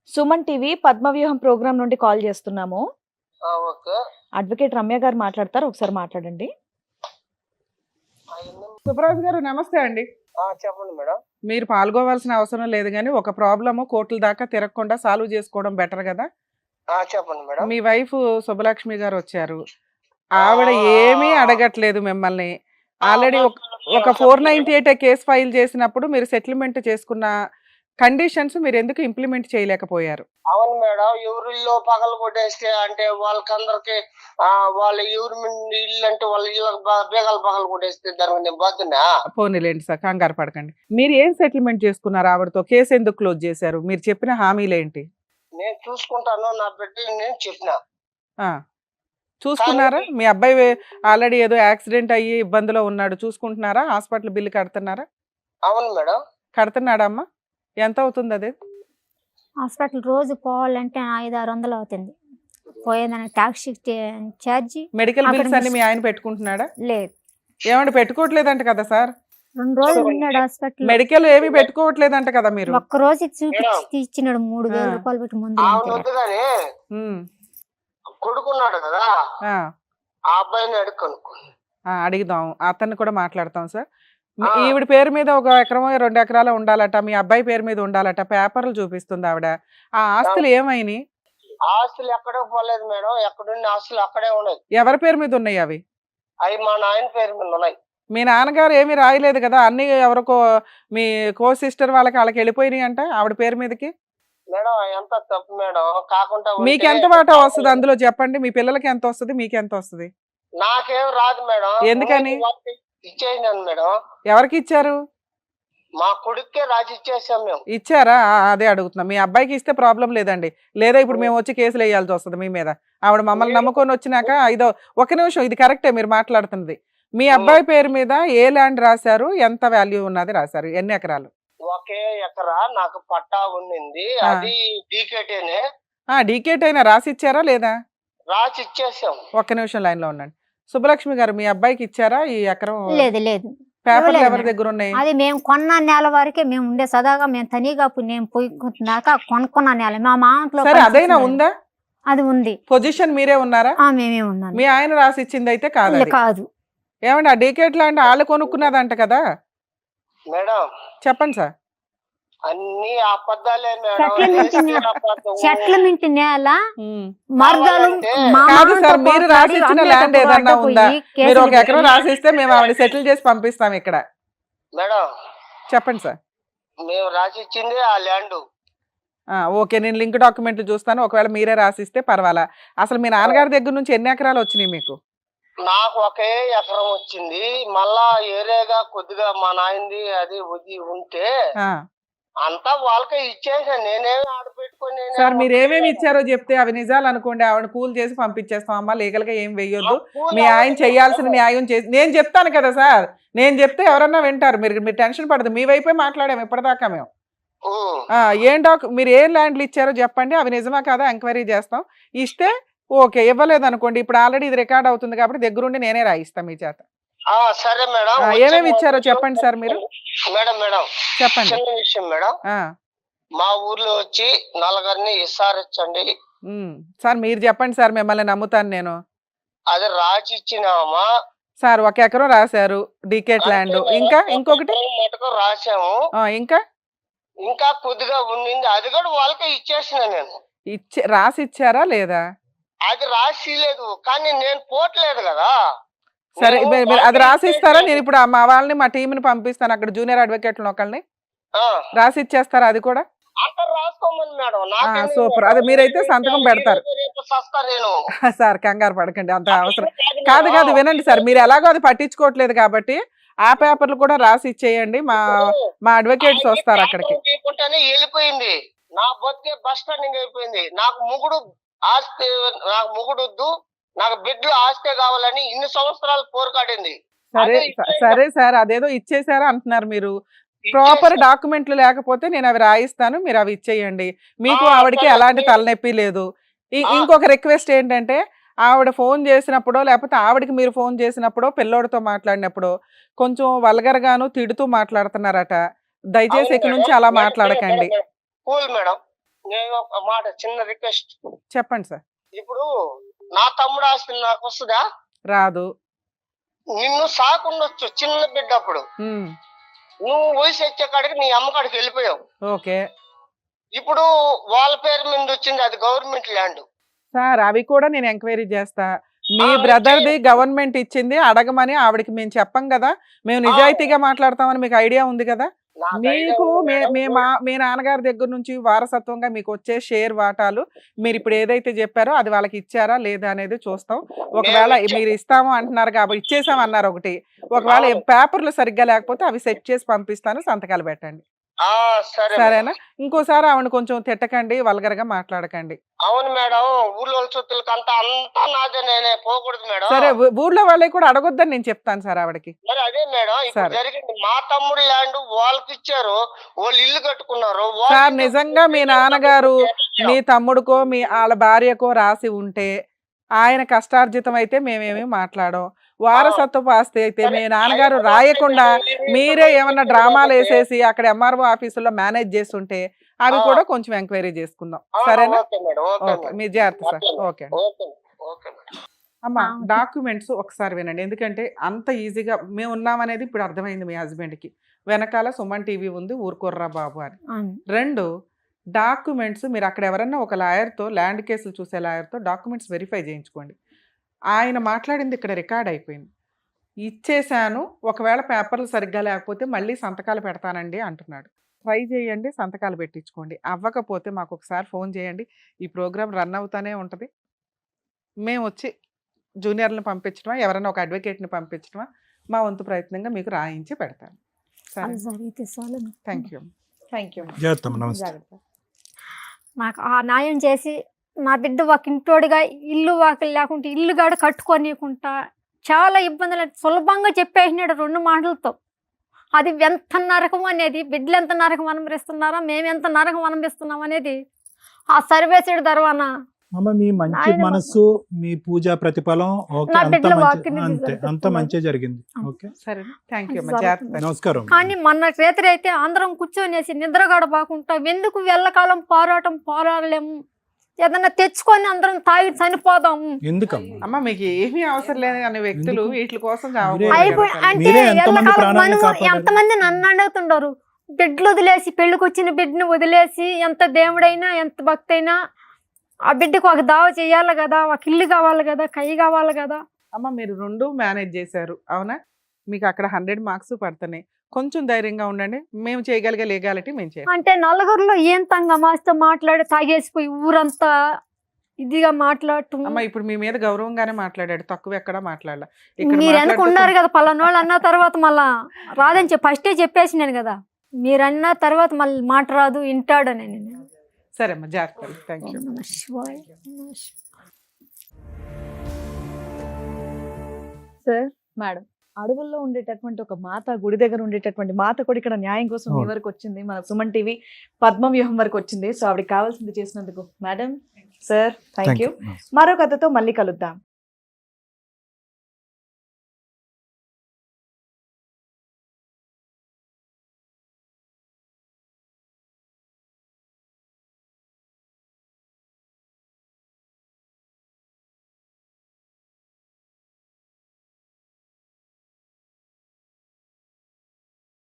సుమన్ టీవీ పద్మవ్యూహం ప్రోగ్రామ్ నుండి కాల్ చేస్తున్నాము. ఓకే. అడ్వకేట్ రమ్య గారు మాట్లాడతారు, ఒకసారి మాట్లాడండి. సుబ్బరాజు గారు నమస్తే అండి. చెప్పండి మేడం. మీరు పాల్గొవాల్సిన అవసరం లేదు, కానీ ఒక ప్రాబ్లము కోర్టుల దాకా తిరగకుండా సాల్వ్ చేసుకోవడం బెటర్ కదా. చెప్పండి మేడం. మీ వైఫ్ శుభలక్ష్మి గారు వచ్చారు, ఆవిడ ఏమీ అడగట్లేదు మిమ్మల్ని. ఆల్రెడీ ఒక 498 కేసు ఫైల్ చేసినప్పుడు మీరు సెటిల్మెంట్ చేసుకున్న కండిషన్స్ మీరు ఎందుకు ఇంప్లిమెంట్ చేయలేకపోయారు? అవును మేడం, ఎవరిల్లో పగలు కొట్టేస్తే అంటే వాళ్ళకందరికి వాళ్ళ ఎవరి ఇల్లు అంటే వాళ్ళ ఇళ్ళకి బేగాలు పగలు కొట్టేస్తే దానికి బాధ్యనా? పోనీలేండి సార్, కంగారు పడకండి. మీరు ఏం సెటిల్మెంట్ చేసుకున్నారు ఆవిడతో? కేసు ఎందుకు క్లోజ్ చేశారు? మీరు చెప్పిన హామీలు ఏంటి? నేను చూసుకుంటాను నా బిడ్డ, నేను చెప్పిన. చూసుకున్నారా? మీ అబ్బాయి ఆల్రెడీ ఏదో యాక్సిడెంట్ అయ్యి ఇబ్బందిలో ఉన్నాడు, చూసుకుంటున్నారా? హాస్పిటల్ బిల్లు కడుతున్నారా? అవును మేడం. కడుతున్నాడా అమ్మా? ఎంత అవుతుంది అది? హాస్పిటల్ రోజు పోవాలంటే 500-600 అవుతుంది. పోయేదానికి టాక్సీ ఛార్జీ, మెడికల్ బిల్స్ అన్ని మీ ఆయన పెట్టుకుంటున్నాడా? లేదు. ఏమంటే పెట్టుకోవట్లేదంట కదా సార్? 2 రోజులు ఉన్నాడు హాస్పిటల్. మెడికల్ ఏమి పెట్టుకోవట్లేదంట కదా మీరు? ఒక్క రోజు చూపించి ఇచ్చినాడు 3000 రూపాయలు పెట్టి ముందు. ఆమె వద్దు కానీ ఉమ్. కొడుకున్నాడు కదా, ఆ, ఆ అబ్బాయిని అడుక్కనుకో. అడుగుదాం, అతన్ని కూడా మాట్లాడతాం సార్. ఈవిడ పేరు మీద 1 ఎకరం 2 ఎకరాలు ఉండాలట, మీ అబ్బాయి పేరు మీద ఉండాలట, పేపర్లు చూపిస్తుంది ఆవిడ. ఆ ఆస్తులు ఏమైనాయి? ఆస్తులు ఎక్కడో పోలేదు మేడం, ఎక్కడున్న ఆస్తులు అక్కడే ఉన్నాయి. ఎవరి పేరు మీద ఉన్నాయి అవి? అవి మా నాయన పేరు మీద ఉన్నాయి. మీ నాన్నగారు ఏమీ రాయలేదు కదా? అన్ని ఎవరికో మీ కో సిస్టర్ వాళ్ళకి వెళ్ళిపోయినాయి అంట ఆవిడ పేరు మీదకి. మేడం ఎంత తప్పు మేడం, కాకుండా ఉంటే మీకు ఎంత వాటా వస్తుంది అందులో చెప్పండి? మీ పిల్లలకి ఎంత వస్తుంది, మీకు ఎంత వస్తుంది? నాకేం రాదు మేడం. ఎందుకని? ఇచ్చేసినాను మేడం. ఎవరికి ఇచ్చారు? మా కొడుక్కే రాసి ఇచ్చేసాం మేము. ఇచ్చారా? అదే అడుగుతున్నా. మీ అబ్బాయికి ఇస్తే ప్రాబ్లం లేదండి, లేదా ఇప్పుడు మేము వచ్చి కేసులు వేయాల్సి వస్తుంది మీ మీద. ఆవిడ మమ్మల్ని నమ్ముకొని వచ్చినాక ఇదో 1 నిమిషం, ఇది కరెక్టే మీరు మాట్లాడుతున్నది. మీ అబ్బాయి పేరు మీద ఏ ల్యాండ్ రాశారు, ఎంత వాల్యూ ఉన్నది రాశారు, ఎన్ని ఎకరాలు? 1 ఎకరా నాకు పట్టా ఉండింది, అది డీకేటేనే. డీకేట్ అయినా రాసి ఇచ్చారా లేదా? రాసి ఇచ్చేసాం. 1 నిమిషం లైన్ లో ఉండండి. సుబ్బలక్ష్మి గారు, మీ అబ్బాయికి ఇచ్చారా ఈ ఎకరం? లేదు లేదు, పేపర్లు ఇవ్వలేదు ఎవరి మేడం. దగ్గర ఉన్నాయి? అది మేము కొన్న నేల వరకే మేము ఉండే సదాగా మేము తనిగా నేను పోయినాక కొనుక్కున్న నేల మా మామలో సరే, అదైనా ఉందా? అది ఉంది. పొజిషన్ మీరే ఉన్నారా? మేమే ఉన్నాను. మీ ఆయన రాసి ఇచ్చింది అయితే కాదు అది. కాదు. ఏమండి, ఆ డీకేట్ ల్యాండ్ వాళ్ళు కొనుక్కున్నదంట కదా? మేడం చెప్పండి సార్. అన్ని అబద్ధాలే సెటిల్మెంట్ నేల ఉమ్. మరదలు మా కాదు సార్, మామతో మీరు రాసి ఇచ్చిన పోట్లాడి ల్యాండ్ ఏదన్నా అడ్డపోయి ఉందా? కేసులు మీరు 1 ఎకరం పెట్టి- రాసిస్తే మేము ఆవిడ సెటిల్ చేసి పంపిస్తాం ఇక్కడ. మేడం చెప్పండి సార్. మేము రాసి ఇచ్చింది ఆ ల్యాండ్. ఓకే, నేను లింక్ డాక్యుమెంట్లు చూస్తాను, ఒకవేళ మీరే రాసిస్తే పర్వాలా. అసలు మీ నాన్నగారి దగ్గర నుంచి ఎన్ని ఎకరాలు వచ్చినాయి మీకు? నాకు 1 ఎకరం వచ్చింది. మళ్ళా ఏరేగా కొద్దిగా మా నాయనది అది ఉంటే ఆ, అంతా వాళ్ళకే ఇచ్చేసాను. నేనేమి ఆడపెట్టుకొని సార్ మీరు ఏమేమి ఇచ్చారో చెప్తే అవి నిజాలు అనుకోండి, ఆవిడ కూల్ చేసి పంపించేస్తాం అమ్మా, లీగల్ గా ఏం వెయ్యొద్దు. మీ ఆయన చేయాల్సిన న్యాయం చేసి నేను చెప్తాను కదా సార్, నేను చెప్తే ఎవరన్నా వింటారు. మీరు టెన్షన్ పడదు, మీ వైపే మాట్లాడాము ఇప్పటిదాకా మేము. మీరు ఏ ల్యాండ్లు ఇచ్చారో చెప్పండి, అవి నిజమా కాదా ఎంక్వైరీ చేస్తాం. ఇస్తే ఓకే, ఇవ్వలేదు అనుకోండి, ఇప్పుడు ఆల్రెడీ ఇది రికార్డ్ అవుతుంది కాబట్టి దగ్గరుండి నేనే రాయిస్తాను మీ చేత. సరే మేడం. ఏమేమి ఇచ్చారో చెప్పండి సార్ మీరు. మేడం మేడం చెప్పండి. చిన్న విషయం మేడం, మా ఊర్లో వచ్చి 4 ఇస్తారచ్చండి. సార్ మీరు చెప్పండి సార్, మిమ్మల్ని నమ్ముతాను నేను. అది రాసి ఇచ్చినామా సార్ 1 ఎకరం రాశారు డీకేట్ ల్యాండ్, ఇంకా ఇంకొకటి మటుకు రాసాము. ఇంకా కొద్దిగా ఉండింది, అది కూడా వాళ్ళకే ఇచ్చేసిన నేను. రాసి ఇచ్చారా లేదా? అది రాసి లేదు, కానీ నేను పోట్లేదు కదా. సరే, మీరు అది రాసి ఇస్తారా? నేను ఇప్పుడు మా వాళ్ళని మా టీంని పంపిస్తాను, అక్కడ జూనియర్ అడ్వకేట్లను ఒకళ్ళని రాసి ఇచ్చేస్తారా అది కూడా? అంత రాసుకోమని మేడం. సూపర్, అది మీరైతే సంతకం పెడతారు. నేను సార్ కంగారు పడకండి, అంత అవసరం కాదు. కాదు వినండి సార్, మీరు ఎలాగో అది పట్టించుకోవట్లేదు కాబట్టి ఆ పేపర్లు కూడా రాసి ఇచ్చేయండి. మా అడ్వకేట్స్ వస్తారు అక్కడికి. వెళ్ళిపోయింది, నా బతికే బస్ స్టాండింగ్ అయిపోయింది. నాకు మొగుడు ఆస్తి, నాకు మొగుడు వద్దు, నాకు బిడ్డలు ఆస్తే కావాలని ఇన్ని సంవత్సరాలు పోరాడింది. సరే సరే సార్, అదేదో ఇచ్చేసారా అంటున్నారు మీరు. ప్రాపర్ డాక్యుమెంట్లు లేకపోతే నేను అవి రాయిస్తాను, మీరు అవి ఇచ్చేయండి. మీకు ఆవిడకి ఎలాంటి తలనొప్పి లేదు. ఇంకొక రిక్వెస్ట్ ఏంటంటే, ఆవిడ ఫోన్ చేసినప్పుడో లేకపోతే ఆవిడకి మీరు ఫోన్ చేసినప్పుడో పిల్లోడితో మాట్లాడినప్పుడు కొంచెం వల్గర్ గాను తిడుతూ మాట్లాడుతున్నారట. దయచేసి ఇక నుంచి అలా మాట్లాడకండి. మేడం నేను ఒక మాట, చిన్న రిక్వెస్ట్ చెప్పండి సార్. ఇప్పుడు నా తమ్ముడు ఆస్తి నాకు వస్తుందా? రాదు. నిన్ను సాకుండొచ్చు చిన్న బిడ్డ, అప్పుడు నువ్వు వయసు వచ్చే కాడికి నీ అమ్మ కాడికి వెళ్ళిపోయావు. ఓకే, ఇప్పుడు వాళ్ళ పేరు మీద వచ్చింది, అది గవర్నమెంట్ ల్యాండ్. సార్ అవి కూడా నేను ఎంక్వైరీ చేస్తా. మీ బ్రదర్ది గవర్నమెంట్ ఇచ్చింది, అడగమని ఆవిడకి మేము చెప్పం కదా. మేము నిజాయితీగా మాట్లాడతామని మీకు ఐడియా ఉంది కదా. మీకు మీ నాన్నగారి దగ్గర నుంచి వారసత్వంగా మీకు వచ్చే షేర్ వాటాలు మీరు ఇప్పుడు ఏదైతే చెప్పారో అది వాళ్ళకి ఇచ్చారా లేదా అనేది చూస్తాం. ఒకవేళ మీరు ఇస్తాము అంటున్నారు కాబట్టి ఇచ్చేసాం అన్నారు ఒకటి, ఒకవేళ పేపర్లు సరిగ్గా లేకపోతే అవి సెట్ చేసి పంపిస్తాను, సంతకాలు పెట్టండి. సరేనా? ఇంకోసారి ఆవిడ కొంచెం తిట్టకండి, వల్గర్గా మాట్లాడకండి. అవును మేడం, ఊళ్ళో చుట్టూలకి అంతా నాదే, నేనే పోకూడదు మేడం. సరే, ఊర్లో వాళ్ళకి కూడా అడగొద్దని నేను చెప్తాను సార్ ఆవిడకి. మరి అదే మేడం ఇప్పుడు జరిగింది. మా తమ్ముడు ల్యాండ్ వాళ్ళకి ఇచ్చారు, వాళ్ళు ఇల్లు కట్టుకున్నారు. సార్ నిజంగా మీ నాన్నగారు మీ తమ్ముడికో వాళ్ళ భార్యకో రాసి ఉంటే ఆయన కష్టార్జితం అయితే మేమేమి మాట్లాడం, వారసత్వపు ఆస్తి అయితే మీ నాన్నగారు రాయకుండా మీరే ఏమన్నా డ్రామాలు వేసేసి అక్కడ ఎంఆర్ఓ ఆఫీసులో మేనేజ్ చేస్తుంటే అవి కూడా కొంచెం ఎంక్వైరీ చేసుకుందాం, సరేనా? Okay madam, okay okay, madam. మీ జాగ్రత్త సార్. అట్లనే. Okay okay okay madam. అమ్మా, ఓకే. డాక్యుమెంట్స్ ఒకసారి వినండి, ఎందుకంటే అంత ఈజీగా మేము ఉన్నామనేది ఇప్పుడు అర్థమైంది మీ హస్బెండ్కి. వెనకాల సుమన్ టీవీ ఉంది, ఊరుకోర్రా బాబు అని. అవును. 2, డాక్యుమెంట్స్ మీరు అక్కడ ఎవరన్నా ఒక లాయర్తో, ల్యాండ్ కేసులు చూసే లాయర్తో డాక్యుమెంట్స్ వెరిఫై చేయించుకోండి. ఆయన మాట్లాడింది ఇక్కడ రికార్డ్ అయిపోయింది. ఇచ్చేశాను, ఒకవేళ పేపర్లు సరిగ్గా లేకపోతే మళ్ళీ సంతకాలు పెడతానండి అంటున్నాడు. ట్రై చేయండి, సంతకాలు పెట్టించుకోండి. అవ్వకపోతే మాకు ఒకసారి ఫోన్ చేయండి, ఈ ప్రోగ్రామ్ రన్ అవుతానే ఉంటుంది. మేము వచ్చి జూనియర్లను పంపించడమా, ఎవరైనా ఒక అడ్వకేట్ని పంపించడమా, మా వంతు ప్రయత్నంగా మీకు రాయించి పెడతాను, సరే? అది జరిగితే చాలు. Thank you. Thank you. జాగ్రత్త అమ్మ, నమస్తే. జాగ్రత్త. నాకు ఆ న్యాయం చేసి నా బిడ్డ ఒక ఇంటోడిగా ఇల్లు వాకిలు లేకుంటే ఇల్లు గాడ కట్టుకోనియకుండా చాలా ఇబ్బందులు సులభంగా చెప్పేసినాడు 2 మాటలతో. అది ఎంత నరకం అనేది, బిడ్డలు ఎంత నరకం అనుభవిస్తున్నారో, మేము ఎంత నరకం అనుభవిస్తున్నాం అనేది ఆ సర్వేసుడు తర్వాత అమ్మ, మీ మంచి ఆయన మనస్సు, మీ పూజ ప్రతిఫలం ఓకే, నా అంత బిడ్డల మంచి, వాక్యని అంతే, అంత తీసుకెళ్తున్నాను. మంచి జరిగింది. ఓకే, సరే, థ్యాంక్ యూ అమ్మా, జరుగుతుంది. జాగ్రత్త. నమస్కారం. కానీ మొన్న రేత్రి అయితే అందరం కూర్చొనేసి నిద్రగాడ బాగుంటా, ఎందుకు వెళ్ళకాలం పోరాడలేము, ఏదన్నా తెచ్చుకొని అందరం తాగి చనిపోదాము. ఎందుకమ్మా? అమ్మ, మీకు ఏమీ అవసరం లేదు అనే వ్యక్తులు ఎందుకు? వీటి కోసం అయిపోయి అంటే మీరే ఎంతమంది ఎల్లకాలం ప్రాణాలను మనం కాపాడారు? ఎంతమంది నన్ను అడుగుతుంటారు, బిడ్డలు వదిలేసి, పెళ్లికి వచ్చిన బిడ్డను వదిలేసి, ఎంత దేవుడైనా ఎంత భక్తి అయినా ఆ బిడ్డకు ఒక దావ చేయాలి కదా, ఒక ఇల్లు కావాలి కదా, కై కావాలి కదా. అమ్మ, మీరు 2 మేనేజ్ చేశారు, అవునా? మీకు అక్కడ 100 మార్క్స్ పడుతున్నాయి. కొంచెం ధైర్యంగా ఉండండి, మేము చేయగలిగే లీగాలిటీ మేము చేయాలి. అంటే నలుగురిలో ఏం తంగమాస్తో మాట్లాడి తాగేసిపోయి ఊరంతా ఇదిగా మాట్లాడటం. అమ్మ, ఇప్పుడు మీ మీద గౌరవంగానే మాట్లాడాడు, తక్కువ ఎక్కడా మాట్లాడాల. మీరు వెనక ఉన్నారు కదా, పలానోళ్ళు అన్న తర్వాత మళ్ళా రాదని చెప్పి ఫస్టే చెప్పేసినాను కదా, మీరు అన్న తర్వాత మళ్ళీ మాట రాదు, వింటాడని నేను. సరే అమ్మ, జాగ్రత్త. Thank you. నమః శివాయ. నమః శివాయ. సార్, మేడం, అడవుల్లో ఉండేటటువంటి ఒక మాత, గుడి దగ్గర ఉండేటటువంటి మాత కూడా ఇక్కడ న్యాయం కోసం మీ అవును. వరకు వచ్చింది, మన సుమన్ టీవీ పద్మవ్యూహం వరకు వచ్చింది. సో ఆవిడకి కావాల్సింది చేసినందుకు మేడం, సార్, థ్యాంక్ యూ. మరో కథతో మళ్ళీ కలుద్దాం.